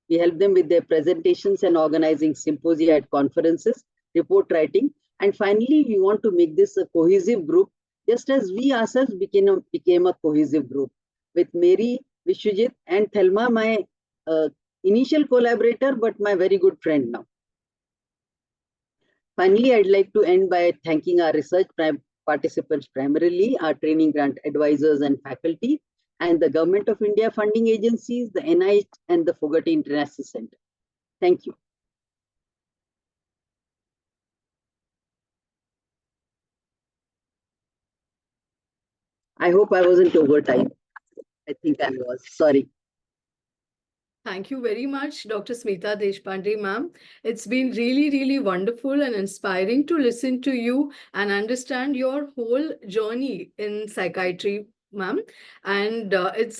We help them with their presentations and organizing symposia at conferences, report writing. And finally, we want to make this a cohesive group, just as we ourselves became a cohesive group with Mary, Vishwajit, and Thelma, my initial collaborator, but my very good friend now. Finally, I'd like to end by thanking our research participants, primarily our training grant advisors and faculty, and the Government of India funding agencies, the NIH, and the Fogarty International Center. Thank you. I hope I wasn't over time. I think I was. Sorry. Thank you very much, Dr. Smita Deshpande, ma'am. It's been really, really wonderful and inspiring to listen to you and understand your whole journey in psychiatry, ma'am. And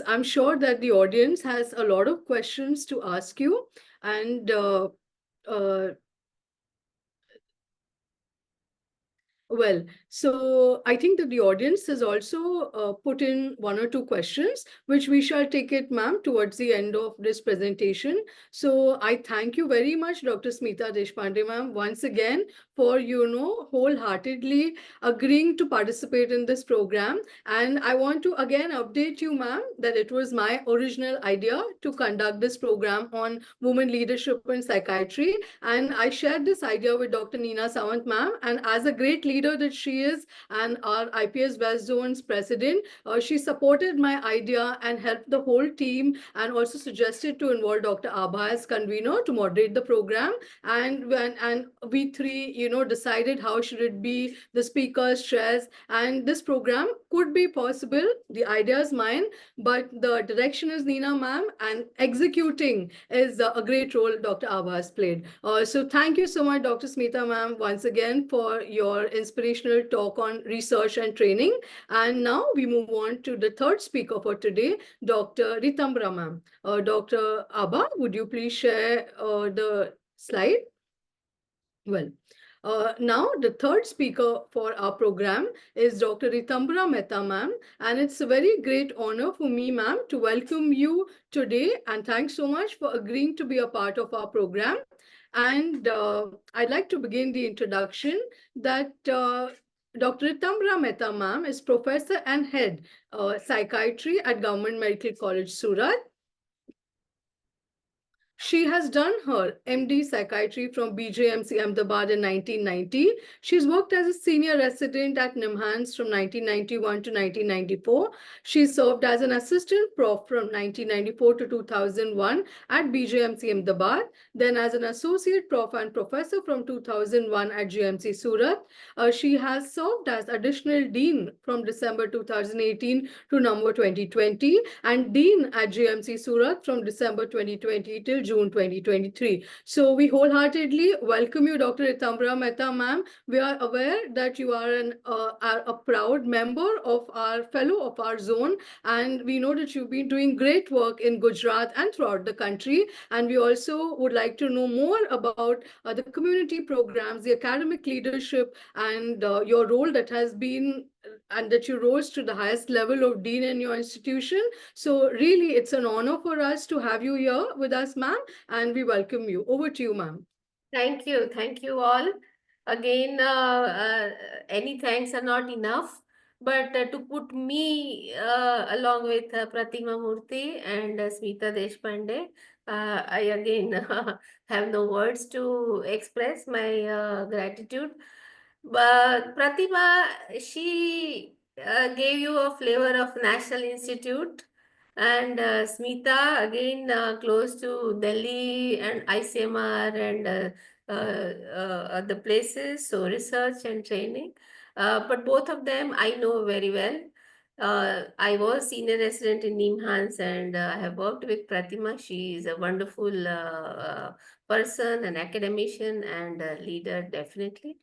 I'm sure that the audience has a lot of questions to ask you. And well, so I think that the audience has also put in one or two questions, which we shall take it, ma'am, towards the end of this presentation. So I thank you very much, Dr. Smita Deshpande, ma'am, once again for, wholeheartedly agreeing to participate in this program. And I want to again update you, ma'am, that it was my original idea to conduct this program on women leadership in psychiatry. And I shared this idea with Dr. Neena Sawant, ma'am, and as a great leader that she is and our IPS West Zone's president, she supported my idea and helped the whole team and also suggested to involve Dr. Abha as convener to moderate the program. And we three, decided how should it be, the speakers, chairs, and this program could be possible. The idea is mine, but the direction is Neena, ma'am, and executing is a great role Dr. Abha has played. So thank you so much, Dr. Smita, ma'am, once again for your inspirational talk on research and training. And now we move on to the third speaker for today, Dr. Ritambra, ma'am. Dr. Abha, would you please share the slide? Well, now the third speaker for our program is Dr. Ritambra Mehta, ma'am, and it's a very great honor for me, ma'am, to welcome you today, and thanks so much for agreeing to be a part of our program. And I'd like to begin the introduction that Dr. Ritambra Mehta, ma'am, is professor and head psychiatry at Government Medical College, Surat. She has done her MD Psychiatry from BJMC Ahmedabad in 1990. She's worked as a senior resident at NIMHANS from 1991 to 1994. She served as an assistant prof from 1994 to 2001 at BJMC Ahmedabad, then as an associate prof and professor from 2001 at GMC Surat. She has served as additional dean from December 2018 to November 2020 and dean at GMC Surat from December 2020 till June 2023. So we wholeheartedly welcome you, Dr. Ritambra Mehta, ma'am. We are aware that you are a proud member of our fellow of our zone, and we know that you've been doing great work in Gujarat and throughout the country. And we also would like to know more about the community programs, the academic leadership, and your role that has been and that you rose to the highest level of dean in your institution. So really, it's an honor for us to have you here with us, ma'am, and we welcome you. Over to you, ma'am. Thank you. Thank you all. Again, any thanks are not enough, but to put me along with Pratima Murthy and Smita Deshpande, I again have no words to express my gratitude. But Pratima, she gave you a flavor of National Institute, and Smita again close to Delhi and ICMR and other places, so research and training. But both of them I know very well. I was senior resident in NIMHANS and I have worked with Pratima. She is a wonderful person, an academician and a leader, definitely.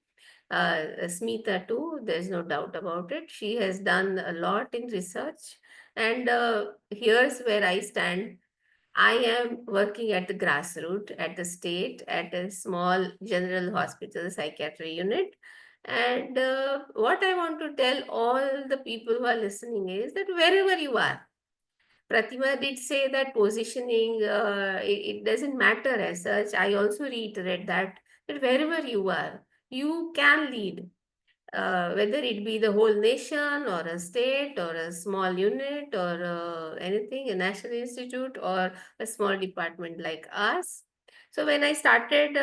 Smita too, there's no doubt about it. She has done a lot in research. And here's where I stand. I am working at the grassroots, at the state, at a small general hospital, psychiatry unit. And what I want to tell all the people who are listening is that wherever you are, Pratima did say that positioning, it doesn't matter as such. I also reiterate that wherever you are, you can lead, whether it be the whole nation or a state or a small unit or anything, a national institute or a small department like us. So when I started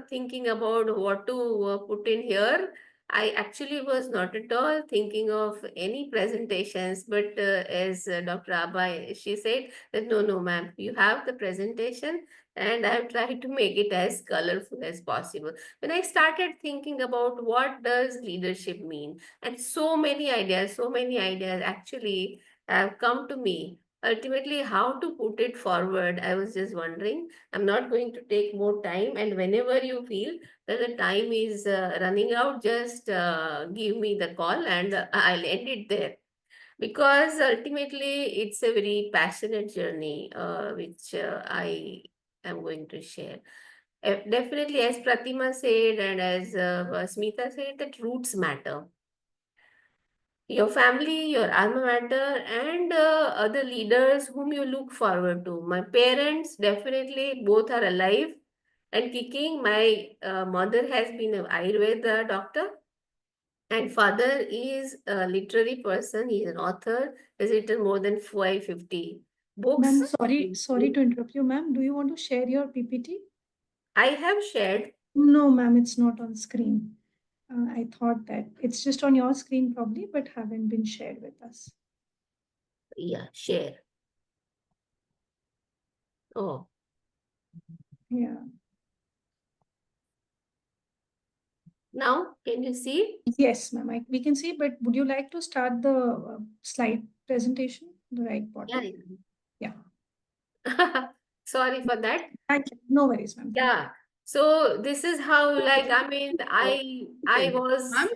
thinking about what to put in here, I actually was not at all thinking of any presentations, but as Dr. Abhay, she said that no, no, ma'am, you have the presentation, and I have tried to make it as colorful as possible. When I started thinking about what does leadership mean, and so many ideas actually have come to me. Ultimately, how to put it forward, I was just wondering. I'm not going to take more time, and whenever you feel that the time is running out, just give me the call and I'll end it there. Because ultimately, it's a very passionate journey, which I am going to share. Definitely, as Pratima said and as Smita said, that roots matter. Your family, your alma mater, and other leaders whom you look forward to. My parents, definitely, both are alive and kicking. My mother has been an Ayurveda doctor, and father is a literary person. He is an author. Has written more than 550 Ma'am, books. sorry to interrupt you, ma'am. Do you want to share your PPT? I have shared. No, ma'am, it's not on screen. I thought that it's just on your screen probably, but haven't been shared with us. Yeah, share. Oh, Yeah. now can you see? Yes, ma'am. We can see, but would you like to start the slide presentation, the right bottom? Yeah. Yeah. Sorry for that. Thank you. No worries, ma'am. Yeah. So this is how, like, I mean, I was Ma'am,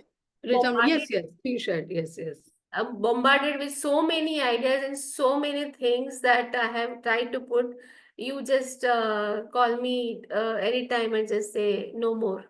yes, yes, please share. Yes, yes. bombarded with so many ideas and so many things that I have tried to put. You just call me anytime and just say no more.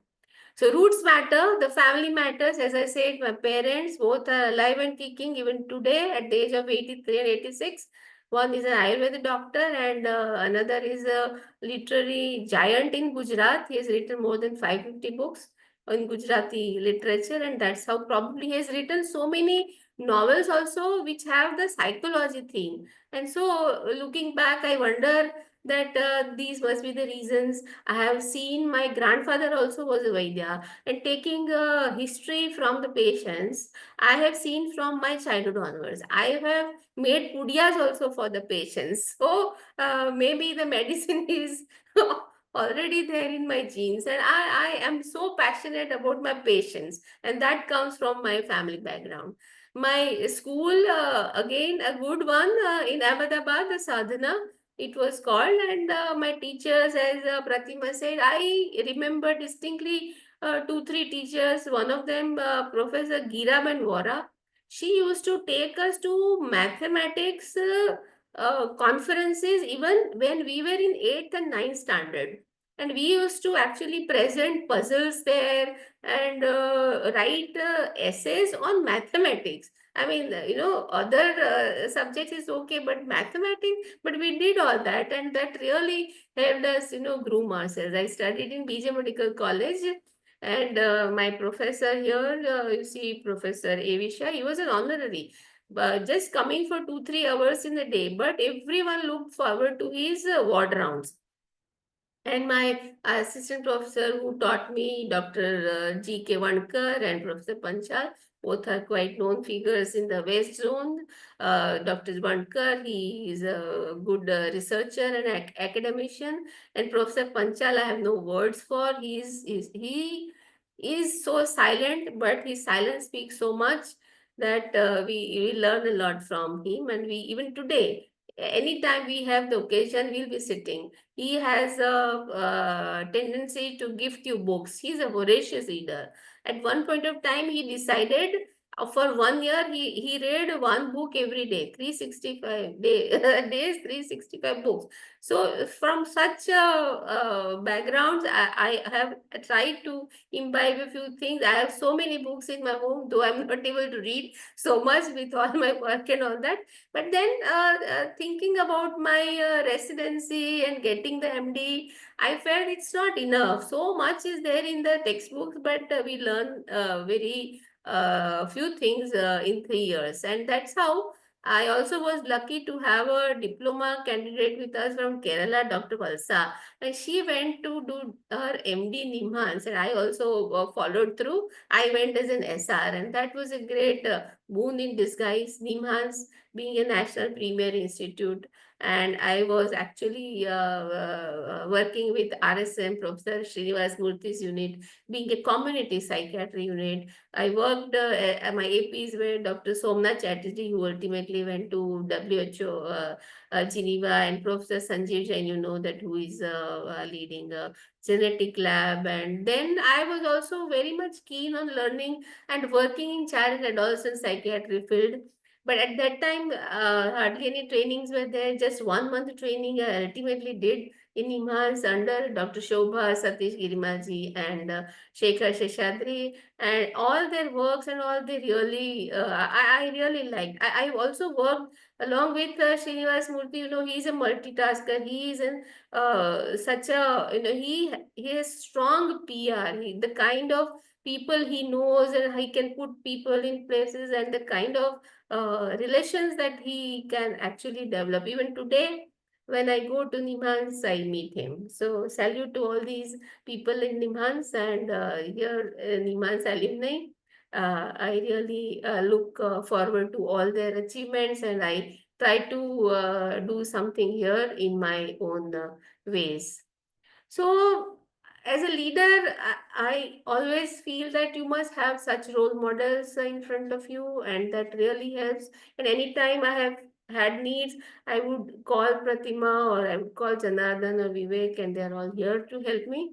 So roots matter, the family matters. As I said, my parents both are alive and kicking even today at the age of 83 and 86. One is an Ayurveda doctor and another is a literary giant in Gujarat. He has written more than 550 books in Gujarati literature, and that's how probably he has written so many novels also which have the psychology theme. And so looking back, I wonder that these must be the reasons. I have seen my grandfather also was a Vaidya, and taking history from the patients, I have seen from my childhood onwards. I have made pudiyas also for the patients. So maybe the medicine is already there in my genes, and I am so passionate about my patients, and that comes from my family background. My school, again, a good one in Ahmedabad, the Sadhana it was called, and my teachers, as Pratima said, I remember distinctly two, three teachers. One of them, Professor Giraban Vora, she used to take us to mathematics conferences even when we were in 8th and 9th standard. And we used to actually present puzzles there and write essays on mathematics. I mean, other subjects is okay, but mathematics, but we did all that, and that really helped us, groom ourselves. I studied in BJ Medical College, and my professor here, you see, Professor Avisha, he was an honorary, but just coming for 2-3 hours in a day. But everyone looked forward to his ward rounds. And my assistant professor who taught me, Dr. G.K. Vankar and Professor Panchal, both are quite known figures in the West Zone. Dr. Vankar, he is a good researcher and academician. And Professor Panchal, I have no words for. He is so silent, but his silence speaks so much that we learn a lot from him. And we, even today, anytime we have the occasion, we'll be sitting. He has a tendency to gift you books. He's a voracious reader. At one point of time, he decided, For 1 year, he read one book every day, 365 days, 365 books. So from such backgrounds, I have tried to imbibe a few things. I have so many books in my home, though I'm not able to read so much with all my work and all that. But then thinking about my residency and getting the MD, I felt it's not enough. So much is there in the textbooks, but we learn very few things in 3 years. And that's how I also was lucky to have a diploma candidate with us from Kerala, Dr. Valsa. And she went to do her MD in Nimhans, and I also followed through. I went as an SR, and that was a great boon in disguise. Nimhans being a national premier institute, and I was actually working with RSM, Professor Srinivas Murthy's unit, being a community psychiatry unit. I worked, my APs were Dr. Somnath Chatterjee, who ultimately went to WHO Geneva, and Professor Sanjeev Jain, you know that, who is leading a genetic lab. And then I was also very much keen on learning and working in child and adolescent psychiatry field. But at that time, hardly any trainings were there. Just 1 month training I ultimately did in Imhans under Dr. Shobha, Satish Girimaji, and Shekhar Sheshadri, and all their works and all they really, I really liked. I also worked along with Srinivas Murthy. You know, he's a multitasker. He is in such a, you know, he has strong PR. The kind of people he knows, and he can put people in places, and the kind of relations that he can actually develop. Even today, when I go to Nimhans, I meet him. So salute to all these people in Nimhans and here Nimhans alumni. I really look forward to all their achievements, and I try to do something here in my own ways. So, as a leader, I always feel that you must have such role models in front of you, and that really helps. And anytime I have had needs, I would call Pratima, or I would call Janardhan or Vivek, and they're all here to help me.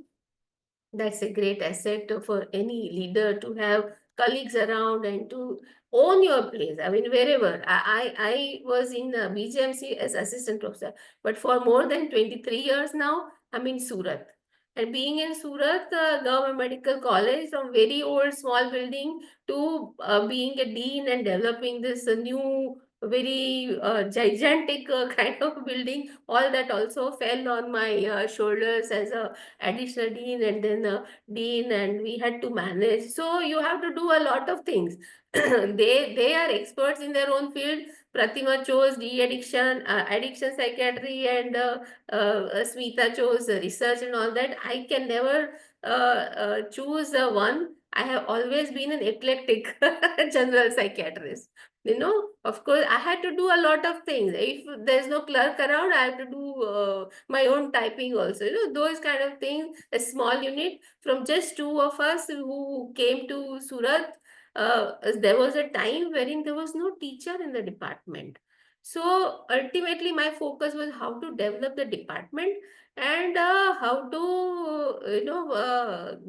That's a great asset for any leader, to have colleagues around and to own your place. I mean, wherever. I was in BGMC as assistant professor, but for more than 23 years now, I'm in Surat. And being in Surat, Government Medical College, from very old small building to being a dean and developing this new very gigantic kind of building, all that also fell on my shoulders as a additional dean and then dean, and we had to manage. So you have to do a lot of things. They are experts in their own field. Pratima chose de-addiction, addiction psychiatry, and Smita chose research and all that. I can never choose one. I have always been an eclectic general psychiatrist. You know, of course, I had to do a lot of things. If there's no clerk around, I have to do my own typing also. You know, those kind of things. A small unit from just two of us who came to Surat. There was a time wherein there was no teacher in the department. So ultimately, my focus was how to develop the department and how to,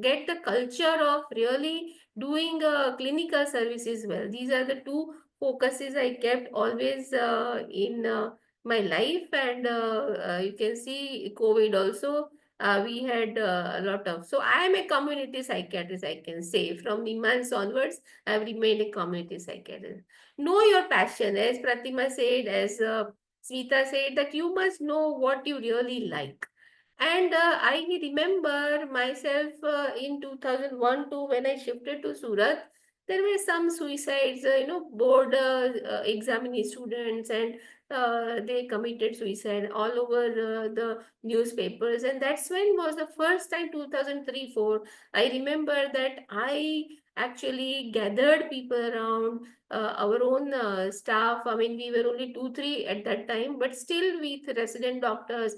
get the culture of really doing clinical services well. These are the two focuses I kept always in my life. And you can see COVID also. We had a lot of. So I am a community psychiatrist, I can say. From the months onwards, I have remained a community psychiatrist. Know your passion, as Pratima said, as Smita said, that you must know what you really like. And I remember myself in 2001 to when I shifted to Surat, there were some suicides, board examining students, and they committed suicide all over the newspapers. And that's when was the first time, 2003-4. I remember that I actually gathered people around, our own staff. I mean, we were only 2, 3 at that time, but still with resident doctors,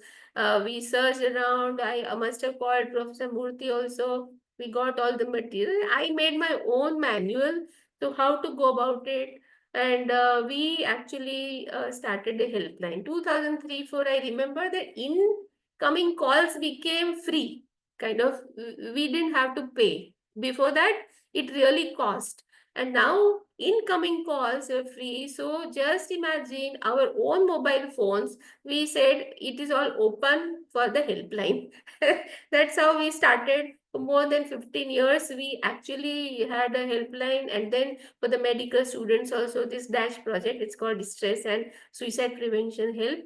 we searched around. I must have called Professor Murthy also. We got all the material. I made my own manual to how to go about it. And we actually started a helpline. 2003-4, I remember that incoming calls became free. Kind of, we didn't have to pay. Before that, it really cost. And now incoming calls were free. So just imagine our own mobile phones. We said it is all open for the helpline. That's how we started. For more than 15 years, we actually had a helpline. And then for the medical students also, this DASH project, it's called Distress and Suicide Prevention Help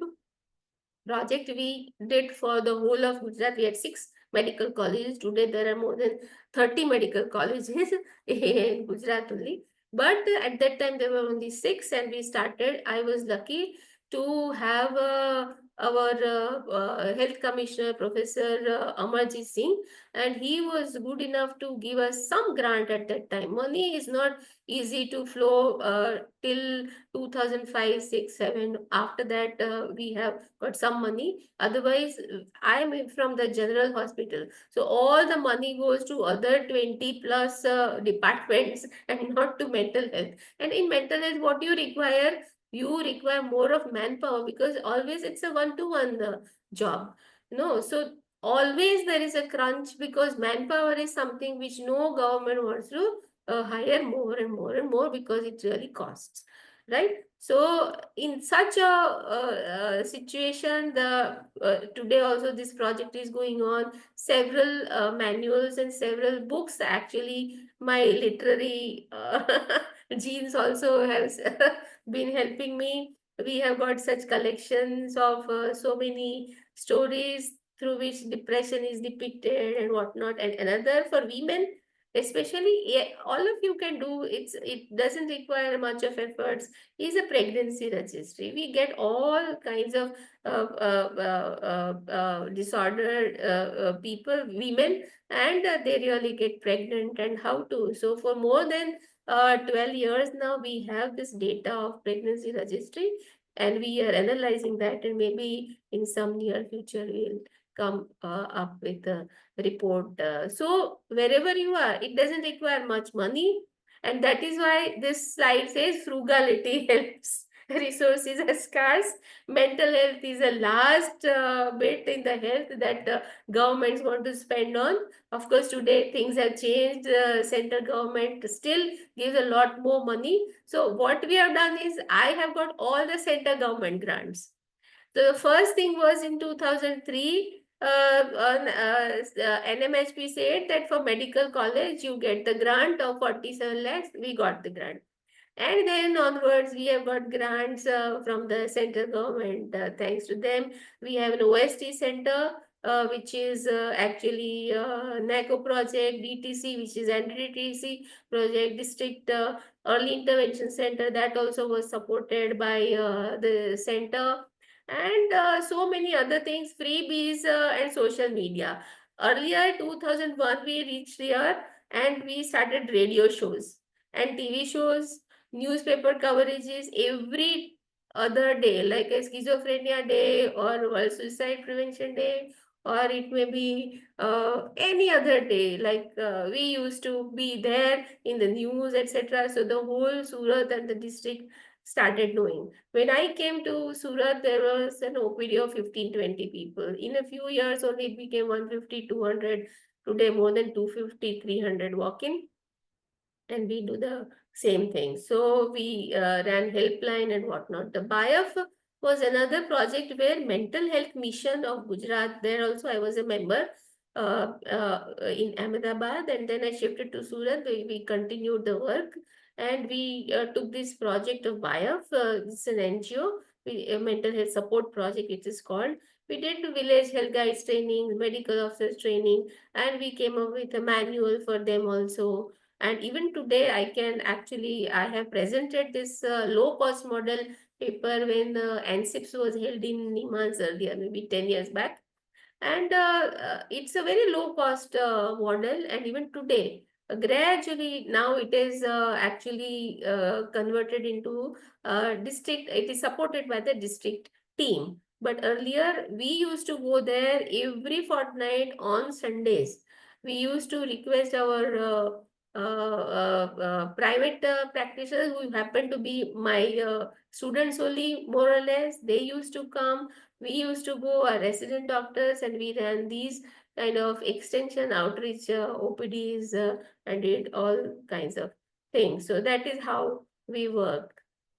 project we did for the whole of Gujarat. We had 6 medical colleges. Today there are more than 30 medical colleges in Gujarat only. But at that time there were only 6, and we started. I was lucky to have our health commissioner, Professor Amarjit Singh, and he was good enough to give us some grant at that time. Money is not easy to flow till 2005, 6, 7. After that, we have got some money. Otherwise, I am from the general hospital. So all the money goes to other 20 plus departments and not to mental health. And in mental health, what you require? You require more of manpower, because always it's a one-to-one job. No, so always there is a crunch, because manpower is something which no government wants to hire more and more and more, because it really costs, right? So in such a situation, the today also this project is going on. Several manuals and several books, actually my literary genes also has been helping me. We have got such collections of so many stories through which depression is depicted and whatnot. And another for women especially, all of you can do it doesn't require much of efforts, is a pregnancy registry. We get all kinds of disordered people, women, and they really get pregnant, and how to. So for more than 12 years now, we have this data of pregnancy registry, and we are analyzing that, and maybe in some near future we'll come up with a report. So wherever you are, it doesn't require much money, and that is why this slide says frugality helps. Resources are scarce. Mental health is a last bit in the health that governments want to spend on. Of course, today things have changed. Central government still gives a lot more money. So what we have done is, I have got all the central government grants. So the first thing was in 2003, NMHP said that for medical college, you get the grant of 47 lakhs. We got the grant. And then onwards, we have got grants from the central government. Thanks to them, we have an OST center, which is actually NACO project, DTC, which is NDTC project, district early intervention center, that also was supported by the center, and so many other things, freebies and social media. Earlier, 2001, we reached here and we started radio shows and TV shows, newspaper coverages every other day, like a schizophrenia day or World Suicide Prevention Day, or it may be any other day. Like we used to be there in the news, etc. So the whole Surat and the district started knowing. When I came to Surat, there was an OPD of 15-20 people. In a few years only, it became 150, 200. Today, more than 250, 300 walk-in. And we do the same thing. So we ran helpline and whatnot. The BIAF was another project where mental health mission of Gujarat, there also I was a member in Ahmedabad, and then I shifted to Surat. We continued the work, and we took this project of BIAF. It's an NGO, a mental health support project it is called. We did village health guides training, medical officers training, and we came up with a manual for them also. And even today, I have presented this low-cost model paper when NSIPS was held in Nimas earlier, maybe 10 years back. And it's a very low-cost model. And even today, gradually, now it is actually converted into district. It is supported by the district team. But earlier, we used to go there every fortnight on Sundays. We used to request our private practitioners, who happen to be my students only, more or less. They used to come. We used to go, our resident doctors, and we ran these kind of extension outreach OPDs and did all kinds of thing. So that is how we work,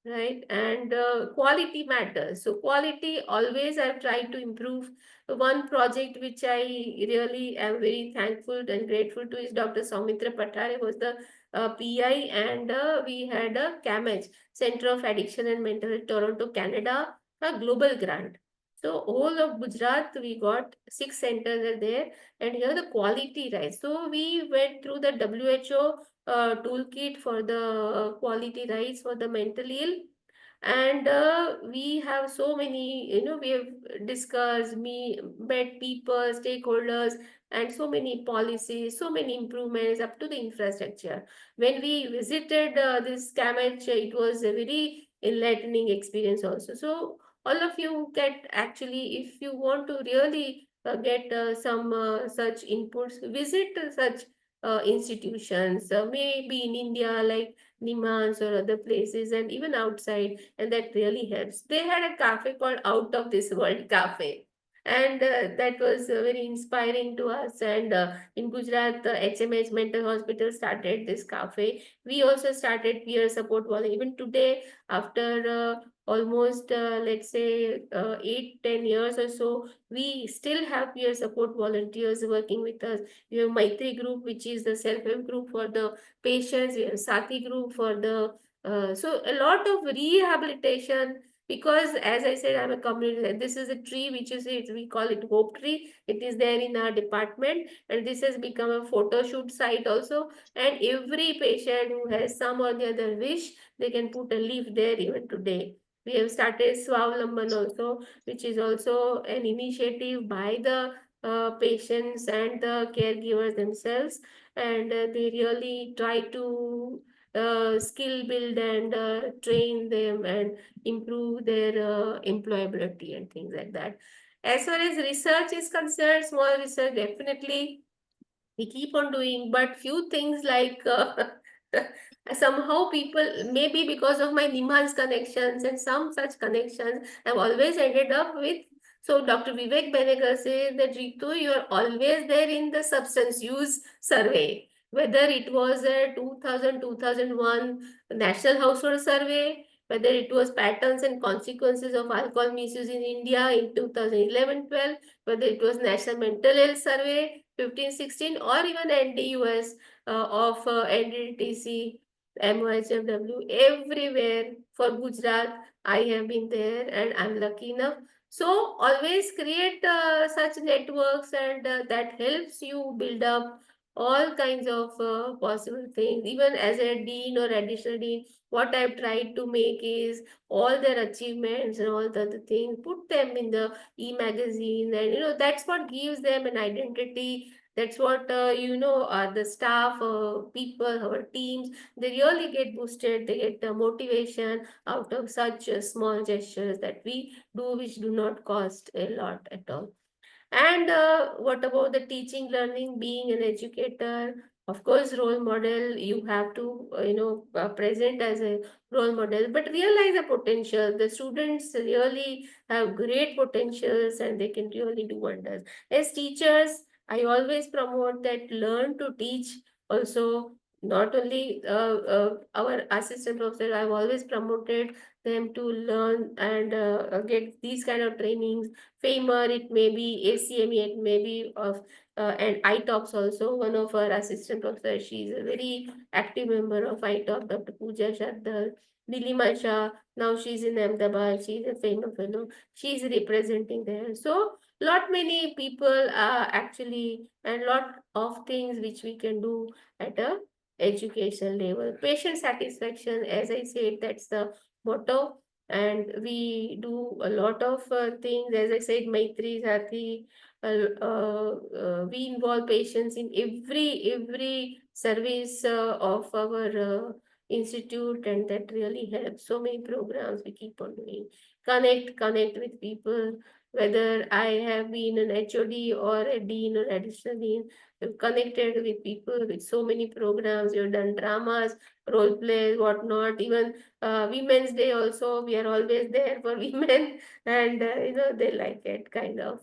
right? And quality matters. So quality, always I've tried to improve. One project which I really am very thankful and grateful to is Dr. Soumitra Pathare was the PI, and we had a CAMH, Center of Addiction and Mental Health, Toronto, Canada, a global grant. So all of Gujarat, we got 6 centers are there, and here the quality, right? So we went through the WHO toolkit for the quality rights for the mentally ill, and we have so many, we have discussed, met people, stakeholders, and so many policies, so many improvements up to the infrastructure. When we visited this CAMH, it was a very enlightening experience also. So all of you get, actually, if you want to really get some such inputs, visit such institutions, maybe in India like Nimans or other places, and even outside, and that really helps. They had a cafe called Out of This World Cafe, and that was very inspiring to us. And in Gujarat, the HMH Mental Hospital started this cafe. We also started peer support volunteer. Even today, after almost let's say 8-10 years or so, we still have peer support volunteers working with us. We have Maitri group, which is the self-help group for the patients. We have Sati group for the so a lot of rehabilitation, because as I said, I'm a community. This is a tree which is it, we call it hope tree. It is there in our department, and this has become a photo shoot site also. And every patient who has some or the other wish, they can put a leaf there even today. We have started Swavlamban also, which is also an initiative by the patients and the caregivers themselves, and they really try to skill build and train them and improve their employability and things like that. As far as research is concerned, small research, definitely we keep on doing, but few things like somehow people, maybe because of my Nimans connections and some such connections, I've always ended up with. So Dr. Vivek Benegar says that, Ritu, you are always there in the substance use survey, whether it was a 2000-2001 National Household Survey, whether it was patterns and consequences of alcohol misuse in India in 2011-12, whether it was National Mental Health Survey 15-16, or even NDUS of NDTC, MOHFW, everywhere for Gujarat, I have been there and I'm lucky enough. So always create such networks, and that helps you build up all kinds of possible things. Even as a dean or additional dean, what I've tried to make is all their achievements and all the other things, put them in the e-magazine, and that's what gives them an identity. That's what the staff, people, our teams, they really get boosted. They get the motivation out of such small gestures that we do, which do not cost a lot at all. And what about the teaching, learning, being an educator? Of course, role model, you have to, present as a role model, but realize the potential. The students really have great potentials and they can really do wonders. As teachers, I always promote that learn to teach also. Not only our assistant professor, I've always promoted them to learn and get these kind of trainings. FAMER, it may be ACME, it may be of and ITOPS also. One of our assistant professors, she's a very active member of ITOP, Dr. Pooja Shaddal. Nilima Shah, now she's in Ahmedabad, she's a FAMER fellow, she's representing there. So lot many people are actually, and lot of things which we can do at a education level. Patient satisfaction, as I said, that's the motto, and we do a lot of things. As I said, Maitri Sati, we involve patients in every service of our institute, and that really helps. So many programs we keep on doing. Connect with people. whether I have been an HOD or a dean or additional dean. We've connected with people with so many programs. We've done dramas, role plays, whatnot. Even Women's Day also, we are always there for women, and they like it kind of.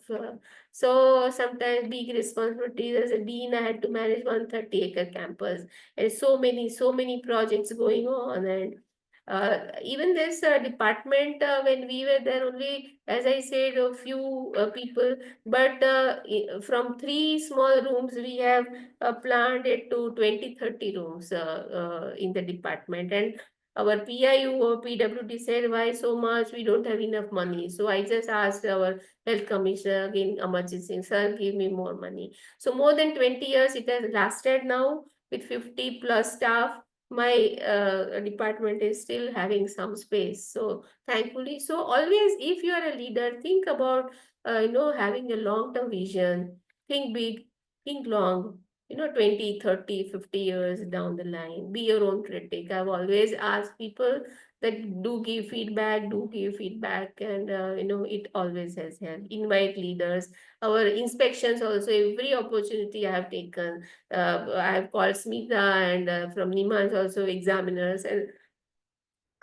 So sometimes big responsibilities as a dean. I had to manage 130-acre campus, and so many projects going on, and even this department, when we were there, only, as I said, a few people, but from 3 small rooms, we have planned it to 20, 30 rooms in the department. And our PIU or PWD said, why so much? We don't have enough money. So I just asked our health commissioner again, Amarjit Singh, sir, give me more money. So more than 20 years it has lasted now with 50 plus staff. My department is still having some space. So thankfully, so always, if you are a leader, think about, having a long-term vision, think big, think long, 20, 30, 50 years down the line, be your own critic. I've always asked people that do give feedback, and, it always has helped. Invite leaders. Our inspections also, every opportunity I have taken, I have called Smita and from Nimans also examiners, and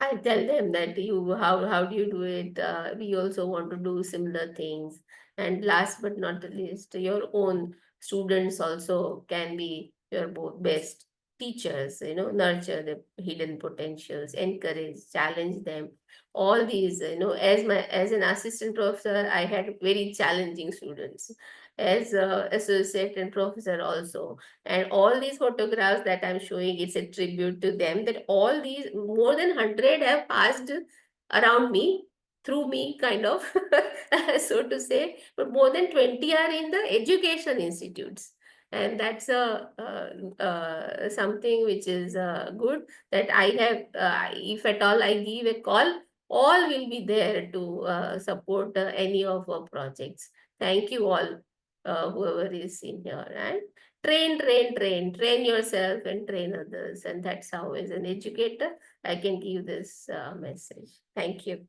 I tell them that how do you do it? We also want to do similar things. And last but not the least, your own students also can be your both best teachers, nurture the hidden potentials, encourage, challenge them. All these, as an assistant professor, I had very challenging students. As associate and professor also, and all these photographs that I'm showing, it's a tribute to them, that all these more than 100 have passed around me, through me, kind of, so to say. But more than 20 are in the education institutes. And that's something which is good, that I have, if at all I give a call, all will be there to support any of our projects. Thank you all, whoever is in here. And train yourself and train others. And that's how, as an educator, I can give this message. Thank you.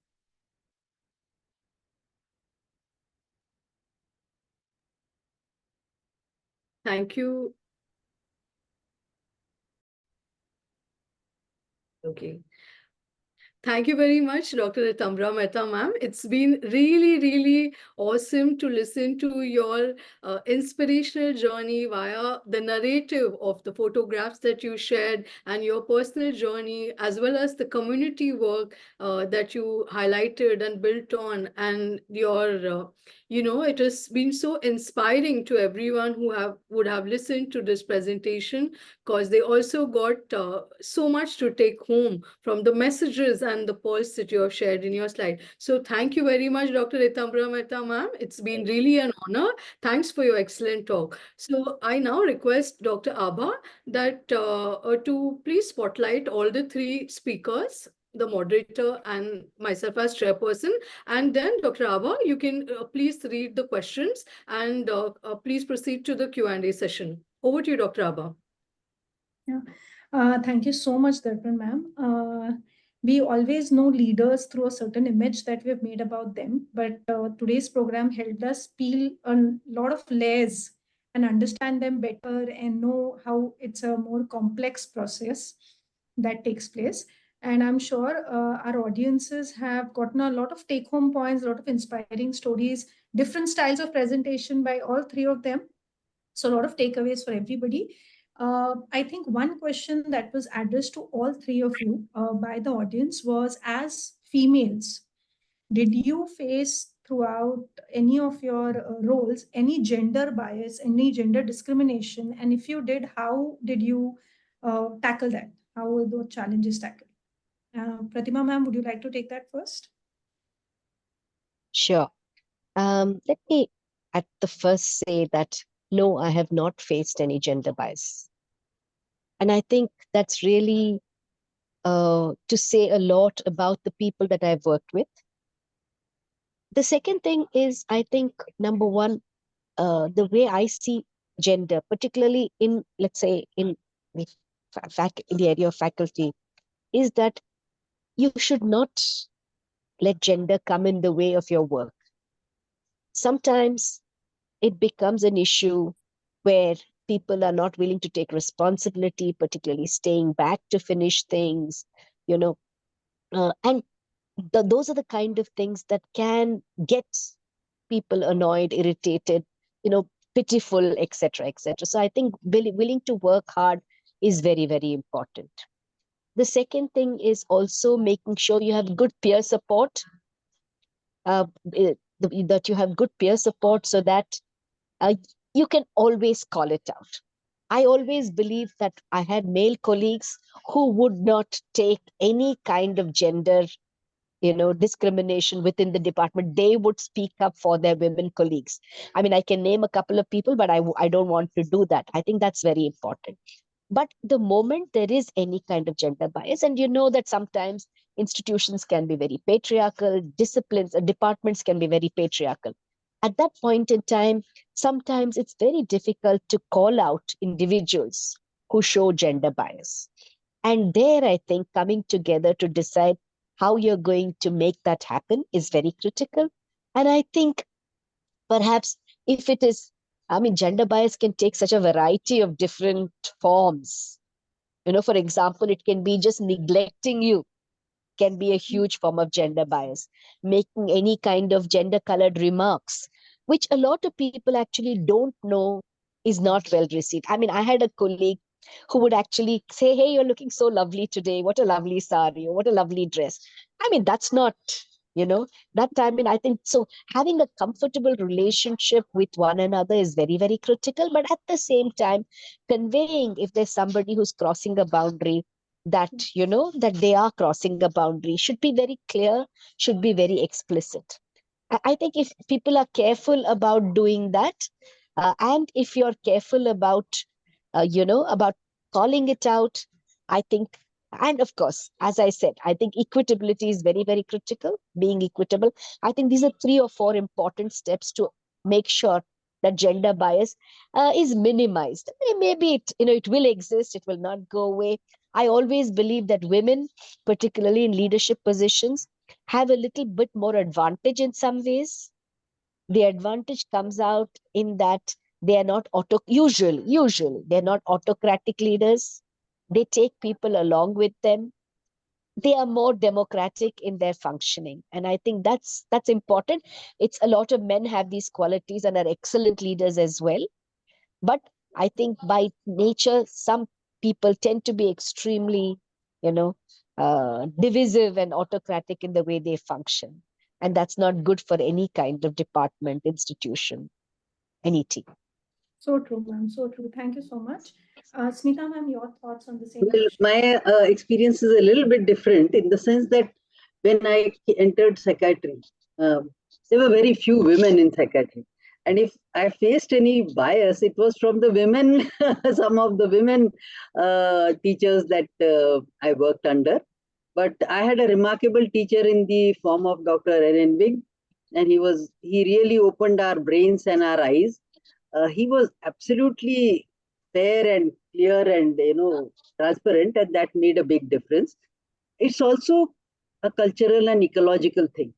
Thank you. Okay. Thank you very much, Dr. Tamra Mehta, ma'am. It's been really, really awesome to listen to your inspirational journey via the narrative of the photographs that you shared, and your personal journey, as well as the community work that you highlighted and built on, and your it has been so inspiring to everyone who would have listened to this presentation, because they also got so much to take home from the messages and the pearls that you have shared in your slide. So thank you very much, Dr. Ritamra Mehta, ma'am. It's been really an honor. Thanks for your excellent talk. So I now request Dr. Abha that to please spotlight all the 3 speakers, the moderator and myself as chairperson. And then Dr. Abha, you can please read the questions, and please proceed to the Q&A session. Over to you, Dr. Abha. Yeah. Thank you so much, Darpan ma'am. We always know leaders through a certain image that we've made about them, but today's program helped us peel a lot of layers and understand them better and know how it's a more complex process that takes place. And I'm sure our audiences have gotten a lot of take-home points, a lot of inspiring stories, different styles of presentation by all 3 of them. So a lot of takeaways for everybody. I think one question that was addressed to all 3 of you by the audience was, as females, did you face throughout any of your roles any gender bias, any gender discrimination? And if you did, how did you tackle that? How were those challenges tackled? Pratima ma'am, would you like to take that first? Sure. Let me at the first say that no, I have not faced any gender bias. And I think that's really to say a lot about the people that I've worked with. The second thing is, I think, number one, the way I see gender, particularly in, let's say, in the area of faculty, is that you should not let gender come in the way of your work. sometimes it becomes an issue where people are not willing to take responsibility, particularly staying back to finish things, you know, and those are the kind of things that can get people annoyed, irritated, pitiful, etc., etc. So I think willing to work hard is very, very important. The second thing is also making sure you have good peer support, that you have good peer support so that you can always call it out. I always believe that I had male colleagues who would not take any kind of gender discrimination within the department. They would speak up for their women colleagues. I mean, I can name a couple of people, but I don't want to do that. I think that's very important. But the moment there is any kind of gender bias, and you know that sometimes institutions can be very patriarchal, disciplines, departments can be very patriarchal. At that point in time, sometimes it's very difficult to call out individuals who show gender bias. And there, I think coming together to decide how you're going to make that happen is very critical. And I think perhaps if it is, I mean, gender bias can take such a variety of different forms. For example, it can be just neglecting you, can be a huge form of gender bias, making any kind of gender colored remarks, which a lot of people actually don't know is not well received. I mean, I had a colleague who would actually say, "Hey, you're looking so lovely today. What a lovely sari, or what a lovely dress." I mean, that's not, that time. And I think so having a comfortable relationship with one another is very, very critical. But at the same time, conveying if there's somebody who's crossing a boundary, that that they are crossing a boundary should be very clear, should be very explicit. I think if people are careful about doing that, and if you're careful about about calling it out, I think, and of course, as I said, I think equitability is very, very critical, being equitable. I think these are 3 or 4 important steps to make sure that gender bias is minimized. Maybe it will exist, it will not go away. I always believe that women, particularly in leadership positions, have a little bit more advantage in some ways. The advantage comes out in that they are not usually they're not autocratic leaders. They take people along with them. They are more democratic in their functioning, and I think that's important. It's a lot of men have these qualities and are excellent leaders as well, but I think by nature some people tend to be extremely divisive and autocratic in the way they function, and that's not good for any kind of department, institution, any team. So true, ma'am. So true. Thank you so much. Smita, ma'am, your thoughts on the same? Well, my experience is a little bit different in the sense that when I entered psychiatry, there were very few women in psychiatry. And if I faced any bias, it was from the women, some of the women teachers that I worked under. But I had a remarkable teacher in the form of Dr. N. Vig, and he really opened our brains and our eyes. He was absolutely fair and clear and transparent, and that made a big difference. It's also a cultural and ecological thing.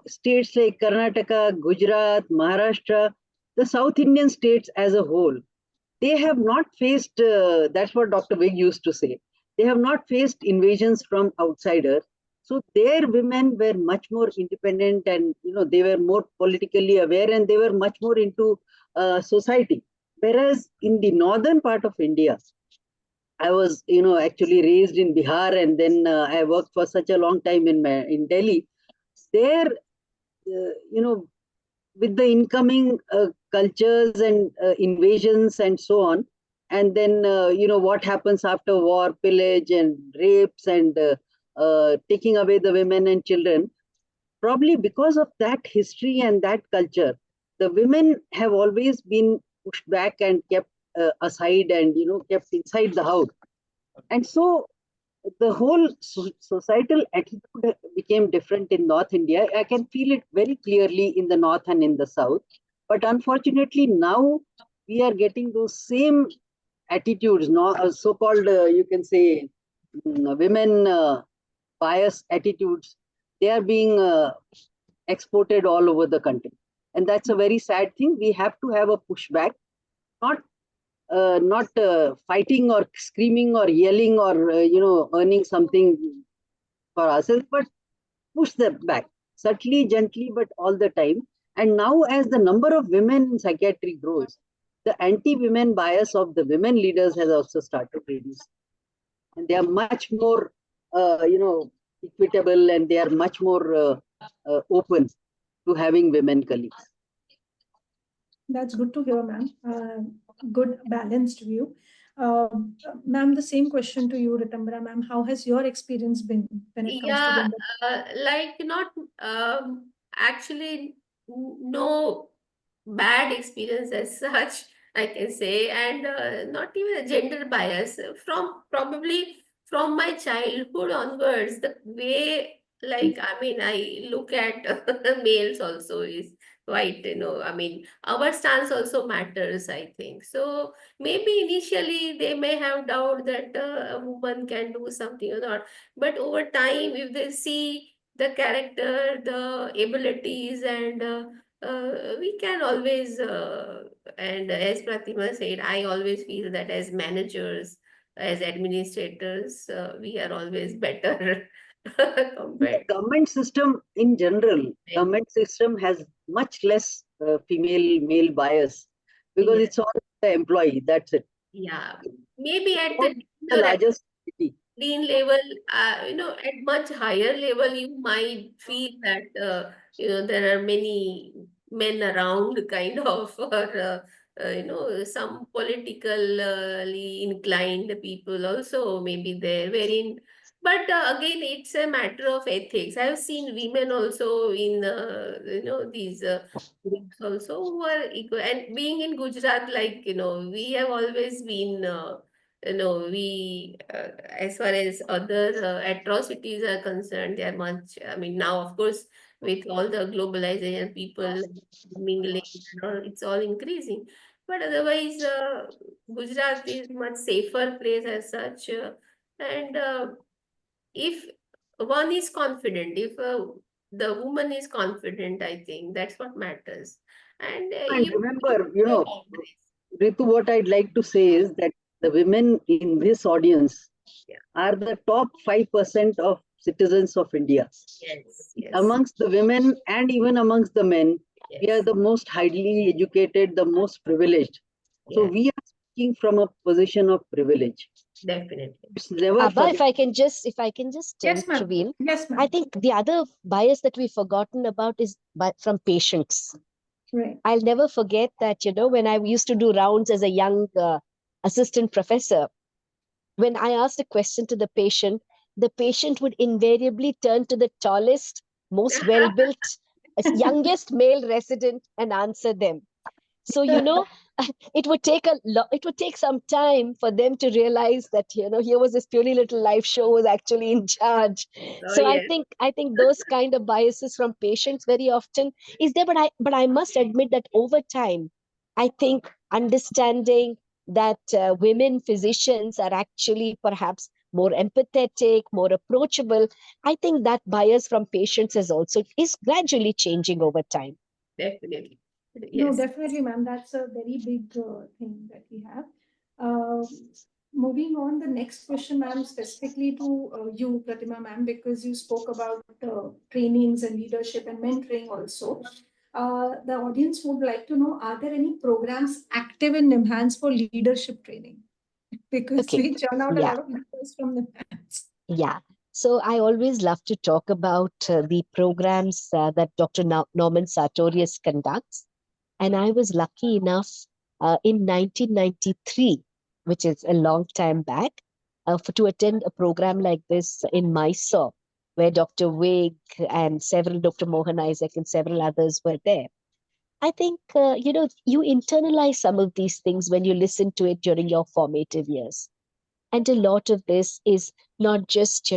States like Karnataka, Gujarat, Maharashtra, the South Indian states as a whole, they have not faced, that's what Dr. Vig used to say, they have not faced invasions from outsiders. So their women were much more independent, and they were more politically aware, and they were much more into society. Whereas in the northern part of India, I was actually raised in Bihar, and then I worked for such a long time in Delhi. There, with the incoming cultures and invasions and so on, and then what happens after war, pillage and rapes and taking away the women and children. Probably because of that history and that culture, the women have always been pushed back and kept aside and kept inside the house. And so the whole societal attitude became different in North India. I can feel it very clearly in the North and in the South. But unfortunately, now we are getting those same attitudes, so-called, you can say, women bias attitudes. They are being exported all over the country. And that's a very sad thing. We have to have a pushback, not fighting or screaming or yelling or earning something for ourselves, but push them back subtly, gently, but all the time. And now, as the number of women in psychiatry grows, the anti-women bias of the women leaders has also started reducing, and they are much more, equitable, and they are much more open to having women colleagues. That's good to hear, ma'am. Good balanced view. Ma'am, the same question to you, Ritambara ma'am. How has your experience been when it comes to Yeah, gender? like not actually no bad experience as such, I can say, and not even a gender bias from probably from my childhood onwards. The way, like, I mean, I look at males also is quite, I mean, our stance also matters, I think. So maybe initially they may have doubt that a woman can do something or not, but over time, if they see the character, the abilities, and we can always, and as Pratima said, I always feel that as managers, as administrators, we are always better The compared government system in general, to government system has much less female male bias because men. it's all the employee. That's it. Yeah, maybe at Not the the deeper largest city. dean level, at much higher level, you might feel that, there are many men around, kind of, or, some politically inclined people also maybe there, wherein, but again, it's a matter of ethics. I've seen women also in, these groups also who are equal. And being in Gujarat, like, we have always been, we, as far as other atrocities are concerned, they are much, I mean, now, of course, with all the globalization, people mingling, it's all increasing. But otherwise, Gujarat is much safer place as such. And if one is confident, if the woman is confident, I think that's what matters. And And you remember, no boundaries. Ritu, what I'd like to say is that the women in this audience Yeah. are the top 5% of citizens of India. Yes, yes, Amongst the women and even amongst the men, we are yes, the most highly educated, the most privileged. So yes, we are speaking from a position of privilege. definitely. It's never Abba, forget. if I can just Yes, ma'am. intervene, Yes, I ma'am. think the other bias that we've forgotten about is from patients. Right. I'll never forget that, when I used to do rounds as a young assistant professor, when I asked a question to the patient would invariably turn to the tallest, most well-built, youngest male resident and answer them. So, it would take some time for them to realize that, here was this puny little life show was actually in charge. Oh, So yes, I think those kind of biases from patients very often is there, but I must admit that over time, I think understanding that women physicians are actually perhaps more empathetic, more approachable. I think that bias from patients is gradually changing over time. definitely. No, Yes. definitely, ma'am. That's a very big thing that we have. Uh, Moving on, the next question, ma'am, specifically to you, Pratima, ma'am, because you spoke about trainings and leadership and mentoring also. The audience would like to know, are there any programs active in NIMHANS for leadership training? Because Okay. we churn out a Yeah. lot of leaders from NIMHANS. Yeah. So I always love to talk about the programs that Dr. Norman Sartorius conducts. And I was lucky enough in 1993, which is a long time back, to attend a program like this in Mysore, where Dr. Wig and Dr. Mohan Isaac and several others were there. I think, you internalize some of these things when you listen to it during your formative years. And a lot of this is not just,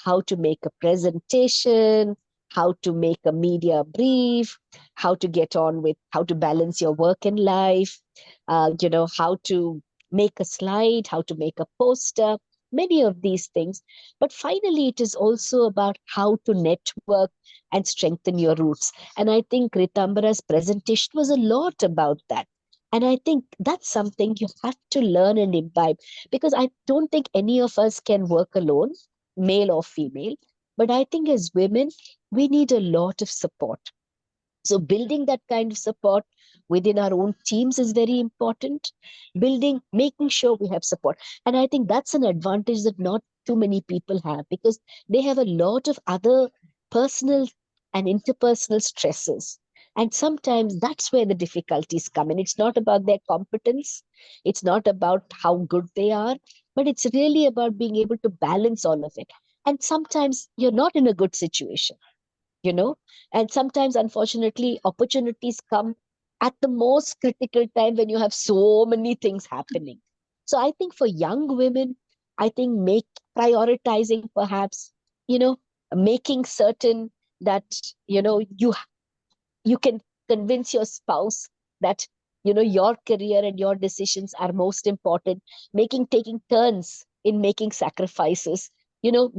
how to make a presentation, how to make a media brief, how to get on with how to balance your work and life, how to make a slide, how to make a poster. many of these things. But finally, it is also about how to network and strengthen your roots. And I think Ritambara's presentation was a lot about that. And I think that's something you have to learn and imbibe, because I don't think any of us can work alone, male or female. But I think as women, we need a lot of support. So building that kind of support within our own teams is very important. Making sure we have support. And I think that's an advantage that not too many people have, because they have a lot of other personal and interpersonal stresses. And sometimes that's where the difficulties come in. It's not about their competence. It's not about how good they are, but it's really about being able to balance all of it. And sometimes you're not in a good situation, you know and sometimes, unfortunately, opportunities come at the most critical time when you have so many things happening. So I think for young women, I think make prioritizing, perhaps, you know making certain that you can convince your spouse that your career and your decisions are most important, taking turns in making sacrifices,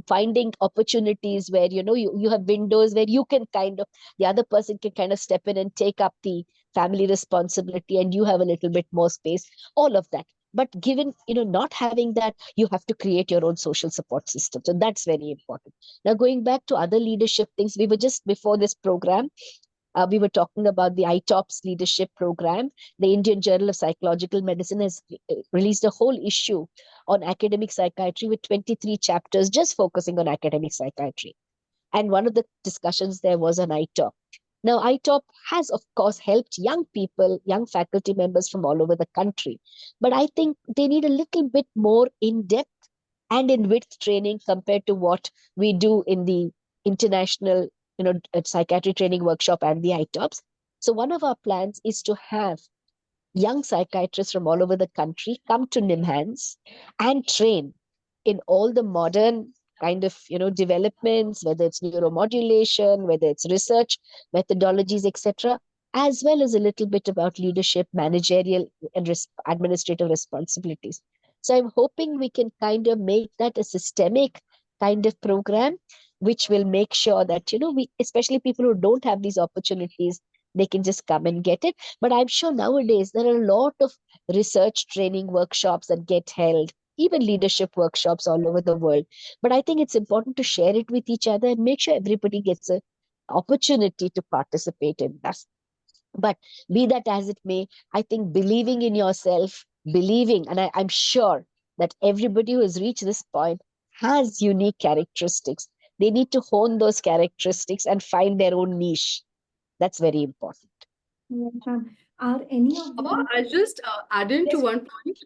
finding opportunities where you have windows where you can the other person can kind of step in and take up the family responsibility, and you have a little bit more space, all of that. But given not having that, you have to create your own social support system. So that's very important. Now, going back to other leadership things, we were just before this program, we were talking about the ITOPS leadership program. The Indian Journal of Psychological Medicine has released a whole issue on academic psychiatry with 23 chapters just focusing on academic psychiatry. And one of the discussions there was on ITOP. Now, ITOP has, of course, helped young people, young faculty members from all over the country. But I think they need a little bit more in-depth and in-width training compared to what we do in the international psychiatry training workshop and the ITOPS. So one of our plans is to have young psychiatrists from all over the country come to NIMHANS and train in all the modern kind of developments, whether it's neuromodulation, whether it's research methodologies, etc., as well as a little bit about leadership, managerial and administrative responsibilities. So I'm hoping we can kind of make that a systemic kind of program, which will make sure that we, especially people who don't have these opportunities, they can just come and get it. But I'm sure nowadays there are a lot of research training workshops that get held, even leadership workshops all over the world. But I think it's important to share it with each other and make sure everybody gets an opportunity to participate in that. But be that as it may, I think believing in yourself, and I'm sure that everybody who has reached this point has unique characteristics. They need to hone those characteristics and find their own niche. That's very important. Are any of them... I'll just add in to one point.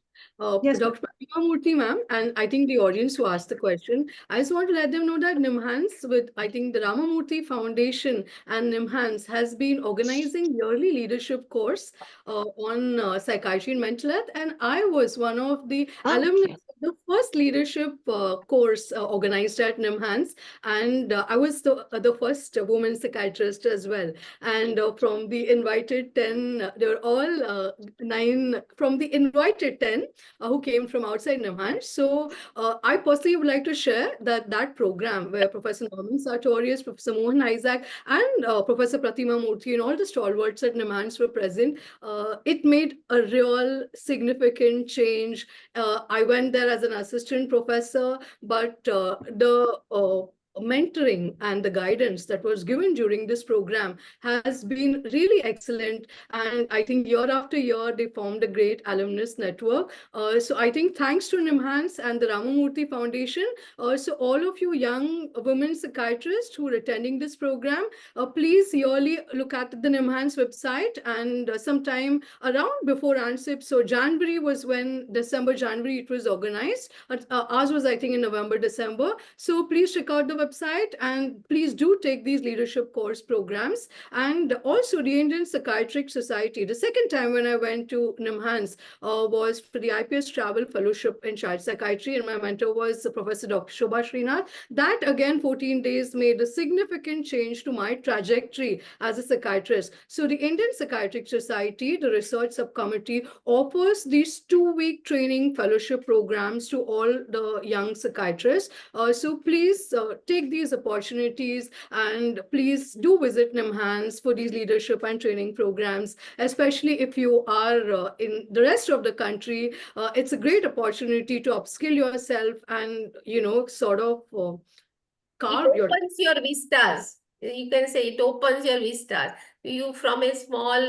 Yes, Dr. Pratima Murthy, ma'am, and I think the audience who asked the question, I just want to let them know that NIMHANS, with I think the Ramamurthy Foundation and NIMHANS, has been organizing yearly leadership course on psychiatry and mental health, and I was one of the alumni of the first leadership course organized at NIMHANS, and I was the first woman psychiatrist as well. And from the invited 10, they were all 9 from the invited 10 who came from outside NIMHANS. So I personally would like to share that program where Professor Norman Sartorius, Professor Mohan Isaac, and Professor Pratima Murthy and all the stalwarts at NIMHANS were present. It made a real significant change. I went there as an assistant professor, but the mentoring and the guidance that was given during this program has been really excellent. And I think year after year, they formed a great alumnus network. So I think thanks to NIMHANS and the Ramamurthy Foundation, so all of you young women psychiatrists who are attending this program, please yearly look at the NIMHANS website, and sometime around before ANSIP. So January was when January it was organized. Ours was, I think, in November, December. So please check out the website, and please do take these leadership course programs. And also the Indian Psychiatric Society. The second time when I went to NIMHANS was for the IPS Travel Fellowship in Child Psychiatry, and my mentor was Professor Dr. Shobha Srinath. That again, 14 days made a significant change to my trajectory as a psychiatrist. So the Indian Psychiatric Society, the research subcommittee, offers these 2-week training fellowship programs to all the young psychiatrists. So please take these opportunities, and please do visit NIMHANS for these leadership and training programs, especially if you are in the rest of the country. It's a great opportunity to upskill yourself and, sort of carve It your... opens your vistas. You can say it opens your vistas. You from a small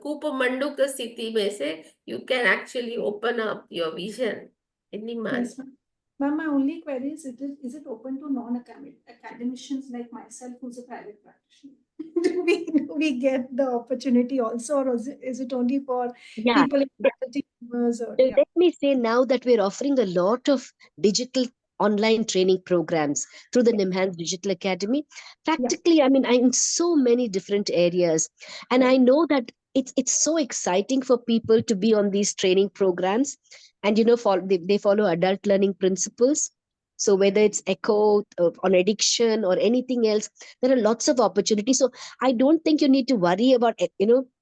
Kupa Manduka city, mein se, you can actually open up your vision in Niman. Yes, ma'am. Ma'am, my only query is it open to non-academicians like myself who's a private practitioner? do we get the opportunity also, or is it only for Yeah. people in faculty members? Or, Let me say now that we're offering a lot of digital online training programs through the NIMHANS Digital Academy. Practically, I mean, in so many different areas. And I know that it's so exciting for people to be on these training programs. And, they follow adult learning principles. So whether it's ECHO on addiction or anything else, there are lots of opportunities. So I don't think you need to worry about,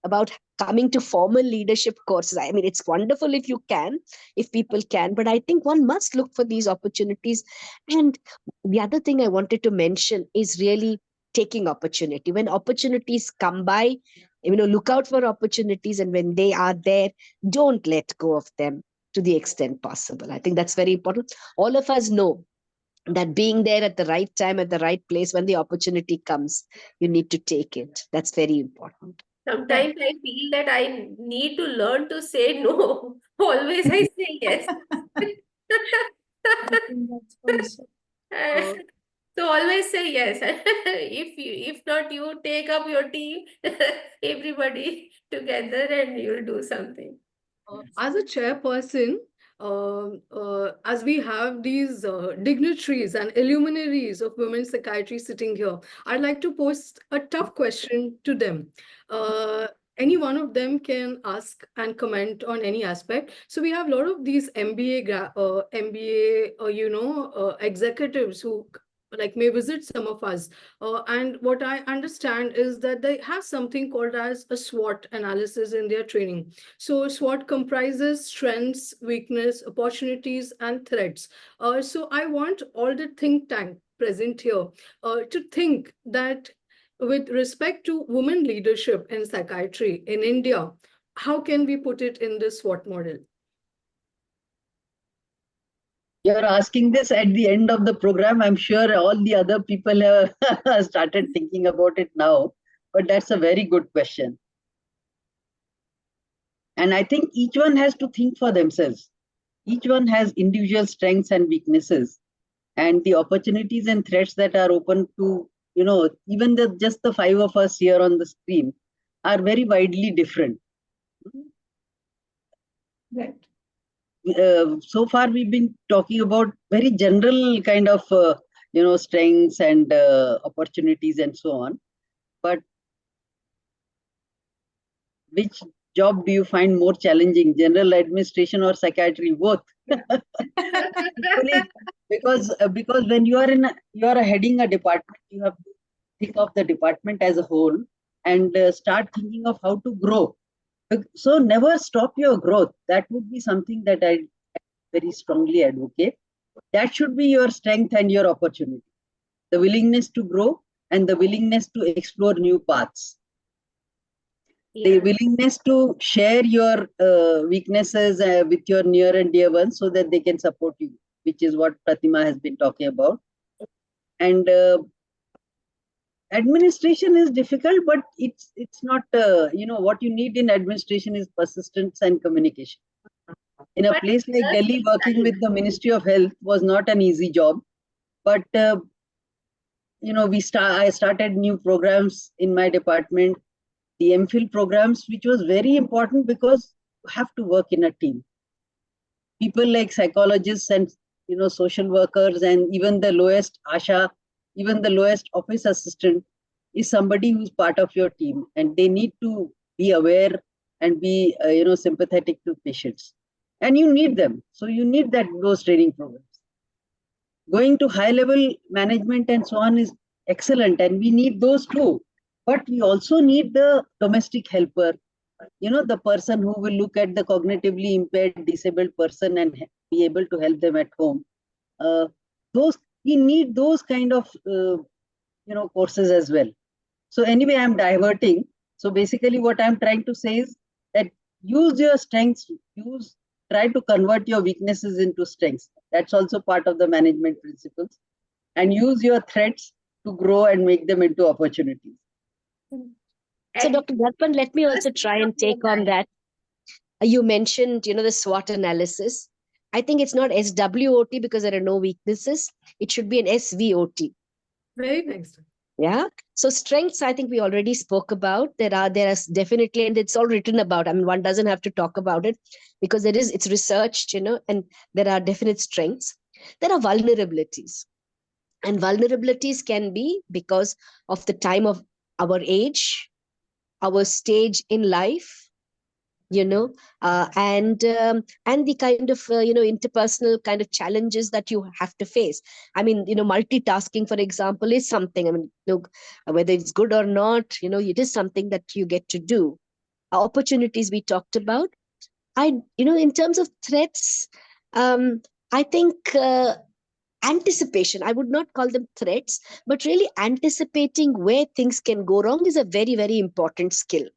about coming to formal leadership courses. I mean, it's wonderful if people can, but I think one must look for these opportunities. And the other thing I wanted to mention is really taking opportunity. When opportunities come by, look out for opportunities, and when they are there, don't let go of them to the extent possible. I think that's very important. All of us know that being there at the right time, at the right place, when the opportunity comes, you need to take it. That's very important. Sometimes I feel that I need to learn to say no. Always I say yes. I think that's also. So always say yes. If not, you take up your team, everybody together, and you'll do something. As a chairperson, as we have these dignitaries and illuminaries of women's psychiatry sitting here, I'd like to pose a tough question to them. Any one of them can ask and comment on any aspect. So we have a lot of these MBA, executives who may visit some of us. And what I understand is that they have something called as a SWOT analysis in their training. So SWOT comprises strengths, weakness, opportunities, and threats. So I want all the think tank present here to think that with respect to women leadership in psychiatry in India, how can we put it in this SWOT model? You're asking this at the end of the program. I'm sure all the other people have started thinking about it now, but that's a very good question. And I think each one has to think for themselves. Each one has individual strengths and weaknesses, and the opportunities and threats that are open to, even just the 5 of us here on the screen are very widely different. Right. So far we've been talking about very general kind of strengths and opportunities and so on, but which job do you find more challenging, general administration or psychiatry? Both. because when you are heading a department, you have to think of the department as a whole and start thinking of how to grow. So never stop your growth. That would be something that I very strongly advocate. That should be your strength and your opportunity. The willingness to grow and the willingness to explore new paths. Yeah. The willingness to share your weaknesses with your near and dear ones so that they can support you, which is what Pratima has been talking about. And administration is difficult, but it's not, what you need in administration is persistence and communication. In a place like Delhi, working with the Ministry of Health was not an easy job. But, I started new programs in my department, the MPhil programs, which was very important because you have to work in a team. People like psychologists and, social workers and even the lowest ASHA, even the lowest office assistant is somebody who's part of your team, and they need to be aware and be sympathetic to patients, and you need them. So you need those training programs. Going to high level management and so on is excellent, and we need those too. But we also need the domestic helper, the person who will look at the cognitively impaired, disabled person and be able to help them at home. We need those kind of courses as well. So anyway, I'm diverting. So basically what I'm trying to say is that use your strengths, try to convert your weaknesses into strengths. That's also part of the management principles. And use your threats to grow and make them into opportunities. So Dr. Darpan, let me also try and take on that. You mentioned, the SWOT analysis. I think it's not SWOT because there are no weaknesses. It should be an SVOT. Very nice. Yeah. So strengths, I think we already spoke about. There are definitely, and it's all written about. I mean, one doesn't have to talk about it because it's researched, and there are definite strengths. There are vulnerabilities. And vulnerabilities can be because of the time of our age, our stage in life, and the kind of interpersonal kind of challenges that you have to face. I mean, multitasking, for example, is something. I mean, look, whether it's good or not, it is something that you get to do. Opportunities we talked about. In terms of threats, I think anticipation, I would not call them threats, but really anticipating where things can go wrong is a very, very important skill.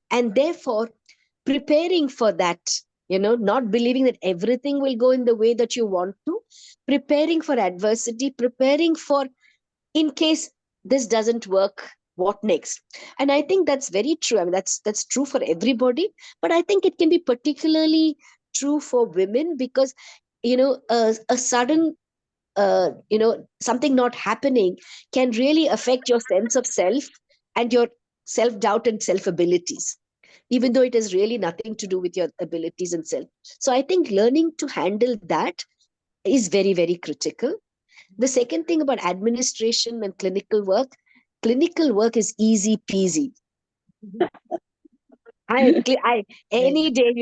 And therefore, preparing for that, not believing that everything will go in the way that you want to, preparing for adversity, preparing for, in case this doesn't work, what next? And I think that's very true. I mean, that's true for everybody, but I think it can be particularly true for women because, a sudden, something not happening can really affect your sense of self and your self-doubt and self-abilities, even though it has really nothing to do with your abilities and self. So I think learning to handle that is very, very critical. The second thing about administration and clinical work is easy peasy. Any day,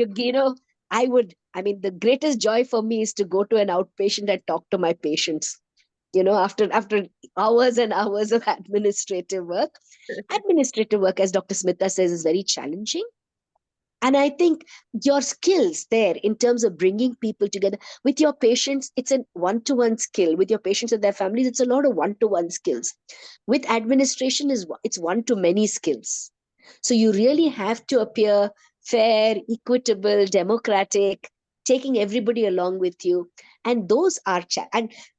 the greatest joy for me is to go to an outpatient and talk to my patients. After hours and hours of administrative work. Administrative work, as Dr. Smita says, is very challenging. And I think your skills there in terms of bringing people together with your patients, it's a one-to-one skill. With your patients and their families, it's a lot of one-to-one skills. With administration, it's one-to-many skills. So you really have to appear fair, equitable, democratic, taking everybody along with you. And those are,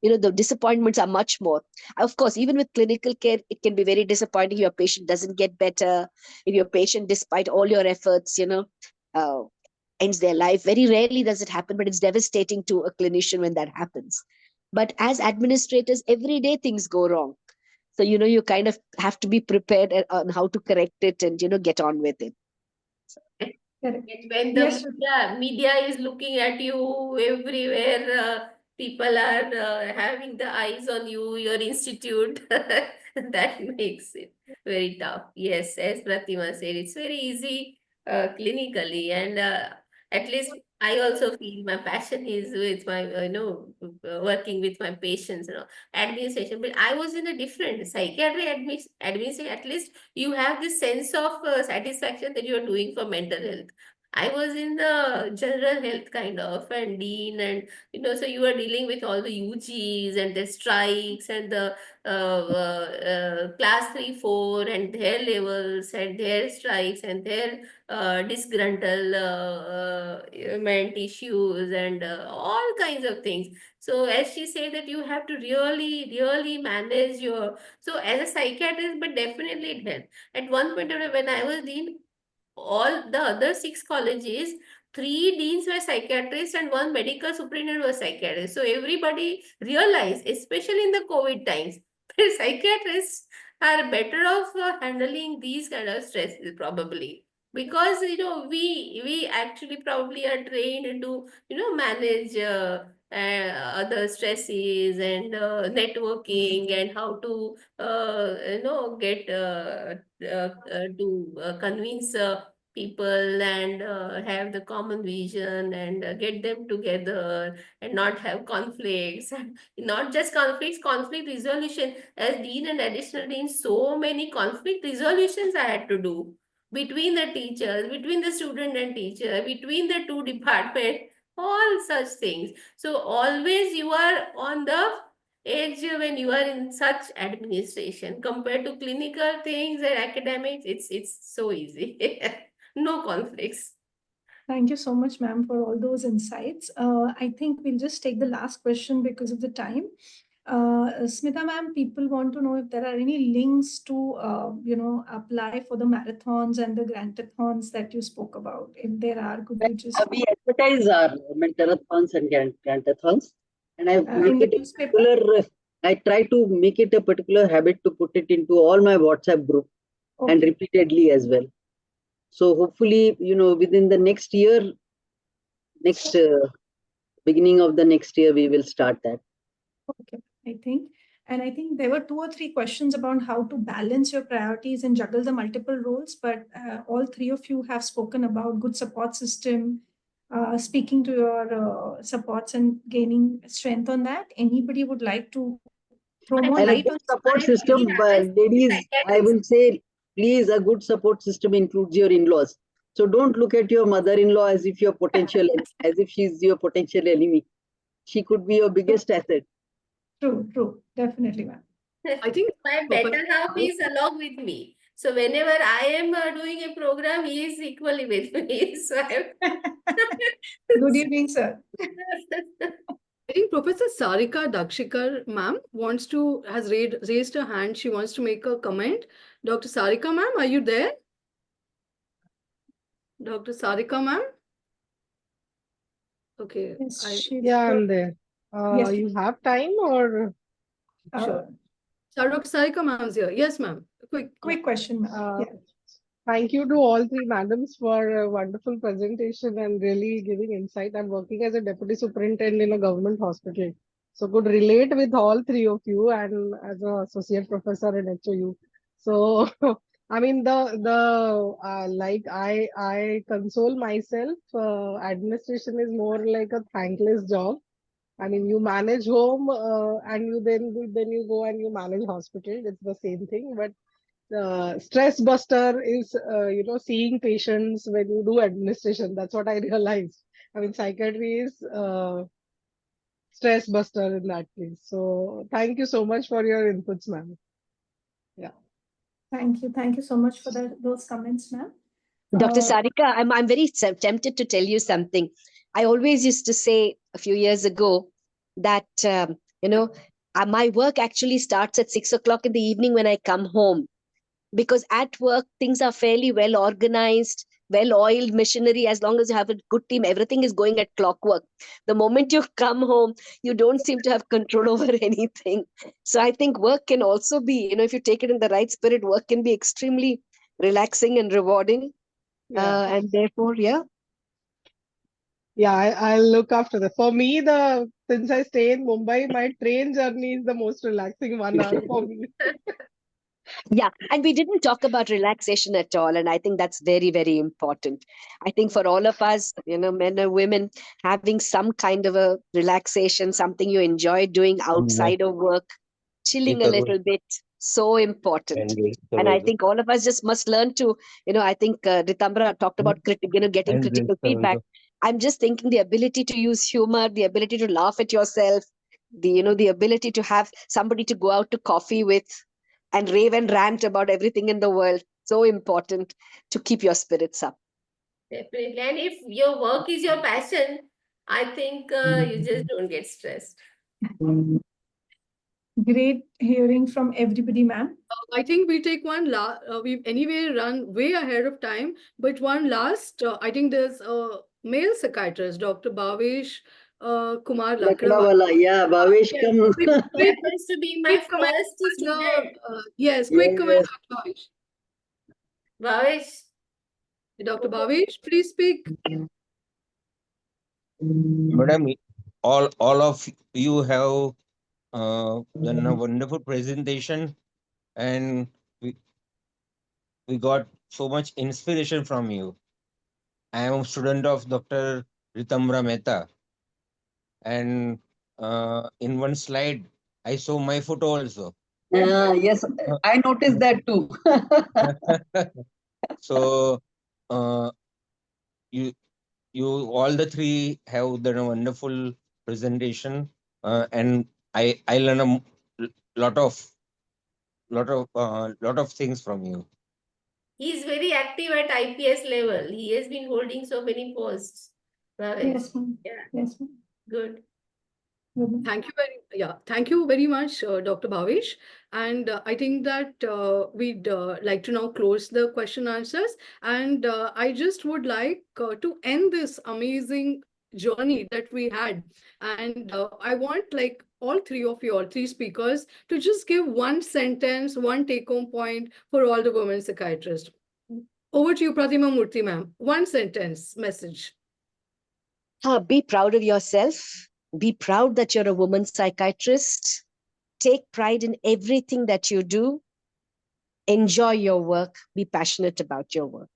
the disappointments are much more. Of course, even with clinical care, it can be very disappointing if your patient doesn't get better, if your patient, despite all your efforts, ends their life. Very rarely does it happen, but it's devastating to a clinician when that happens. But as administrators, every day things go wrong. So, you kind of have to be prepared on how to correct it and, get on with it. When the Yes. media is looking at you everywhere, people are having the eyes on you, your institute, that makes it very tough. Yes, as Pratima said, it's very easy clinically, and at least I also feel my passion is with my, working with my patients, administration. But I was in a different psychiatry administration. At least you have this sense of satisfaction that you are doing for mental health. I was in the general health kind of and dean, and so you are dealing with all the UGs and the strikes and the class 3, 4 and their levels and their strikes and their disgruntlement issues and all kinds of things. So as she said that you have to really, really manage your, so as a psychiatrist, but definitely it helped. At one point of time when I was dean, all the other 6 colleges, 3 deans were psychiatrists and 1 medical superintendent was psychiatrist. So everybody realized, especially in the COVID times, psychiatrists are better off handling these kind of stresses probably. because we actually probably are trained to manage other stresses and networking and how to get to convince people and have the common vision and get them together and not have conflicts and not just conflicts, conflict resolution. As dean and additional dean, so many conflict resolutions I had to do between the teachers, between the student and teacher, between the two departments, all such things. So always you are on the edge when you are in such administration compared to clinical things and academics. It's so easy. No conflicts. Thank you so much, ma'am, for all those insights. I think we'll just take the last question because of the time. Smita ma'am, people want to know if there are any links to, apply for the marathons and the grantathons that you spoke about. If there are, could you just We advertise our marathons and grantathons, and I in the newspaper? I try to make it a particular habit to put it into all my WhatsApp group and Okay. repeatedly as well. So hopefully, within the next year, beginning of the next year, we will start that. Okay, I think there were 2 or 3 questions about how to balance your priorities and juggle the multiple roles, but all 3 of you have spoken about good support system, speaking to your supports and gaining strength on that. Anybody would like to throw more And a light good on? support I system, really have ladies, I will say, please, a good support system includes your in-laws. So don't look at your mother-in-law as if she's your potential enemy. She could be your biggest asset. True, definitely, ma'am. I think my better half is along with me. So whenever I am doing a program, he is equally with me. So Good evening, sir. I think Professor Sarika Dakshikar ma'am has raised her hand. She wants to make a comment. Dr. Sarika ma'am, are you there? Dr. Sarika ma'am? Okay. Yes, Yeah, I'm there. Yes. You have time or? Sure. Dr. Sarika ma'am's here. Yes, ma'am. Quick question, ma'am. Thank you to all 3 madams for a wonderful presentation and really giving insight. I'm working as a deputy superintendent in a government hospital, so could relate with all 3 of you, and as an associate professor in HOU. So, I mean, like I console myself. Administration is more like a thankless job. I mean, you manage home and you go and you manage hospital. It's the same thing, but stress buster is seeing patients when you do administration. That's what I realized. I mean, psychiatry is stress buster in that case. So thank you so much for your inputs, ma'am. Yeah. Thank you so much for those comments, ma'am. Dr. Sarika, I'm very tempted to tell you something. I always used to say a few years ago that my work actually starts at 6 o'clock in the evening when I come home, because at work things are fairly well organized, well-oiled machinery. As long as you have a good team, everything is going at clockwork. The moment you come home, you don't seem to have control over anything. So I think work can also be, if you take it in the right spirit, work can be extremely relaxing and rewarding. Yeah. And therefore, yeah. Yeah, I'll look after that. For me, since I stay in Mumbai, my train journey is the most relaxing 1 hour for me. Yeah, and we didn't talk about relaxation at all. And I think that's very, very important. I think for all of us, men or women, having some kind of a relaxation, something you enjoy doing outside of work, chilling a little bit, so important. And I think all of us just must learn to, I think Ritambra talked about getting critical feedback. I'm just thinking the ability to use humor, the ability to laugh at yourself, the ability to have somebody to go out to coffee with and rave and rant about everything in the world. So important to keep your spirits up. definitely. And if your work is your passion, I think you just don't get stressed. Great hearing from everybody, ma'am. I think we take one last. We've anyway run way ahead of time, but one last. I think there's a male psychiatrist, Dr. Bhavesh Kumar Lakrawala. Yeah, Bhavesh, come. Happens to be my Quick comment first on student. yes, quick comment on Bhavesh. Bhavesh, Dr. Bhavesh, please speak. Madam, all of you have done a wonderful presentation, and we got so much inspiration from you. I am a student of Dr. Ritambra Mehta, and in one slide, I saw my photo also. Yes, I noticed that too. So, you all the three have done a wonderful presentation, and I learn lot of lot of things from you. He's very active at IPS level. He has been holding so many posts. Yes, ma'am. Yeah, Yes, ma'am. good. Thank you very much, Dr. Bhavesh. And I think that we'd like to now close the question answers. And I just would like to end this amazing journey that we had. And I want like all three speakers, to just give one sentence, one take-home point for all the women psychiatrists. Over to you, Pratima Murthy, ma'am. One sentence message. Be proud of yourself. Be proud that you're a woman psychiatrist. Take pride in everything that you do. Enjoy your work. Be passionate about your work.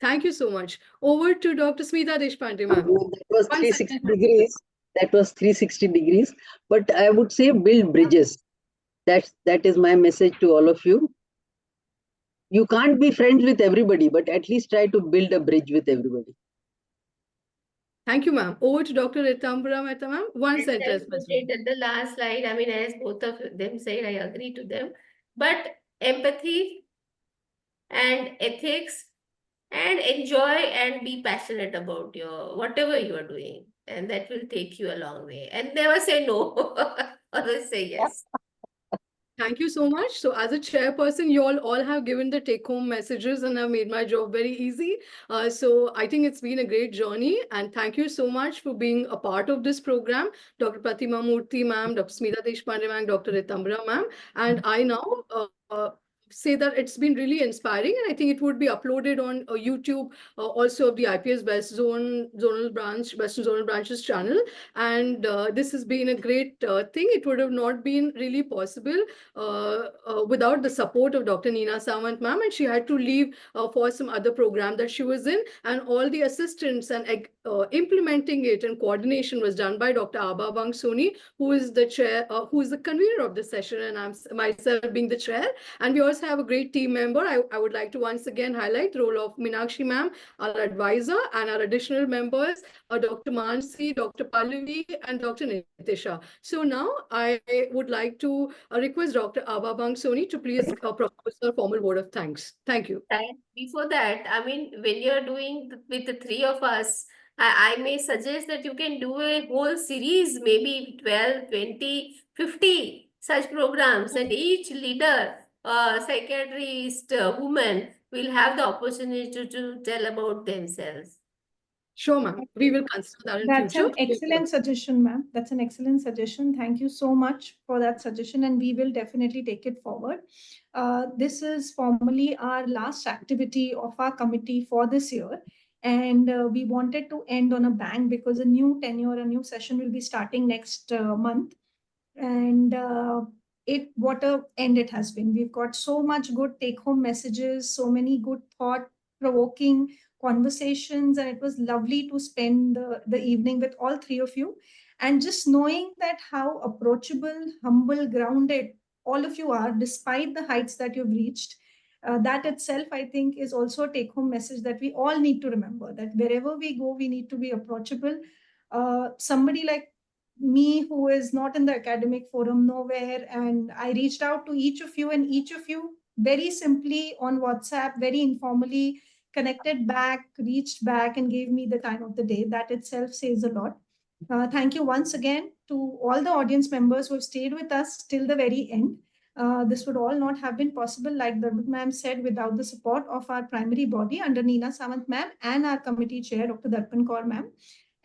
Thank you so much. Over to Dr. Smita Deshpande, ma'am. That was 360 degrees. That was 360 degrees. But I would say build bridges. That is my message to all of you. You can't be friends with everybody, but at least try to build a bridge with everybody. Thank you, ma'am. Over to Dr. Ritambra Mehta, ma'am. One Yes, sentence I put message. it at the last slide. I mean, as both of them said, I agree to them. But empathy and ethics, and enjoy and be passionate about your whatever you are doing, and that will take you a long way. And never say no, always say yes. Thank you so much. So as a chairperson, you all have given the take-home messages and have made my job very easy. So I think it's been a great journey. And thank you so much for being a part of this program, Dr. Pratima Murthy, ma'am, Dr. Smita Deshpande, ma'am, Dr. Ritambra, ma'am. And I now say that it's been really inspiring, and I think it would be uploaded on YouTube, also of the IPS Western Zonal Branches channel. And this has been a great thing. It would have not been really possible without the support of Dr. Neena Samant, ma'am, and she had to leave for some other program that she was in, and all the assistance and implementing it and coordination was done by Dr. Abha Bangsoni, who is the chair, who is the convener of the session, and I'm myself being the chair. And we also have a great team member. I would like to once again highlight the role of Meenakshi ma'am, our advisor, and our additional members, Dr. Mansi, Dr. Pallavi, and Dr. Nitisha. So now I would like to request Dr. Abha Bangsoni to please propose a formal word of thanks. Thank you. And before that, I mean, when you're doing with the three of us, I may suggest that you can do a whole series, maybe 12, 20, 50 such programs, and each leader, psychiatrist, woman will have the opportunity to tell about themselves. Sure, ma'am. We will consider that in That's future. an excellent suggestion, ma'am. That's an excellent suggestion. Thank you so much for that suggestion, and we will definitely take it forward. This is formally our last activity of our committee for this year. And we wanted to end on a bang because a new tenure, a new session will be starting next month. And what a end it has been. We've got so much good take-home messages, so many good thought-provoking conversations, and it was lovely to spend the evening with all three of you. And just knowing that how approachable, humble, grounded all of you are, despite the heights that you've reached, that itself, I think, is also a take-home message that we all need to remember, that wherever we go, we need to be approachable. Somebody like me, who is not in the academic forum, nowhere, and I reached out to each of you, and each of you very simply on WhatsApp, very informally connected back, reached back, and gave me the time of the day. That itself says a lot. Thank you once again to all the audience members who have stayed with us till the very end. This would all not have been possible, like the ma'am said, without the support of our primary body under Neena Samant ma'am and our committee chair, Dr. Darpan Kaur ma'am.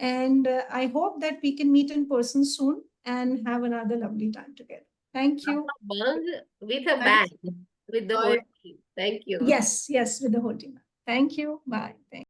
And I hope that we can meet in person soon and have another lovely time together. Thank you. With a bang, with the whole team. Thank you. Yes, with the whole team. Thank you. Bye. Thank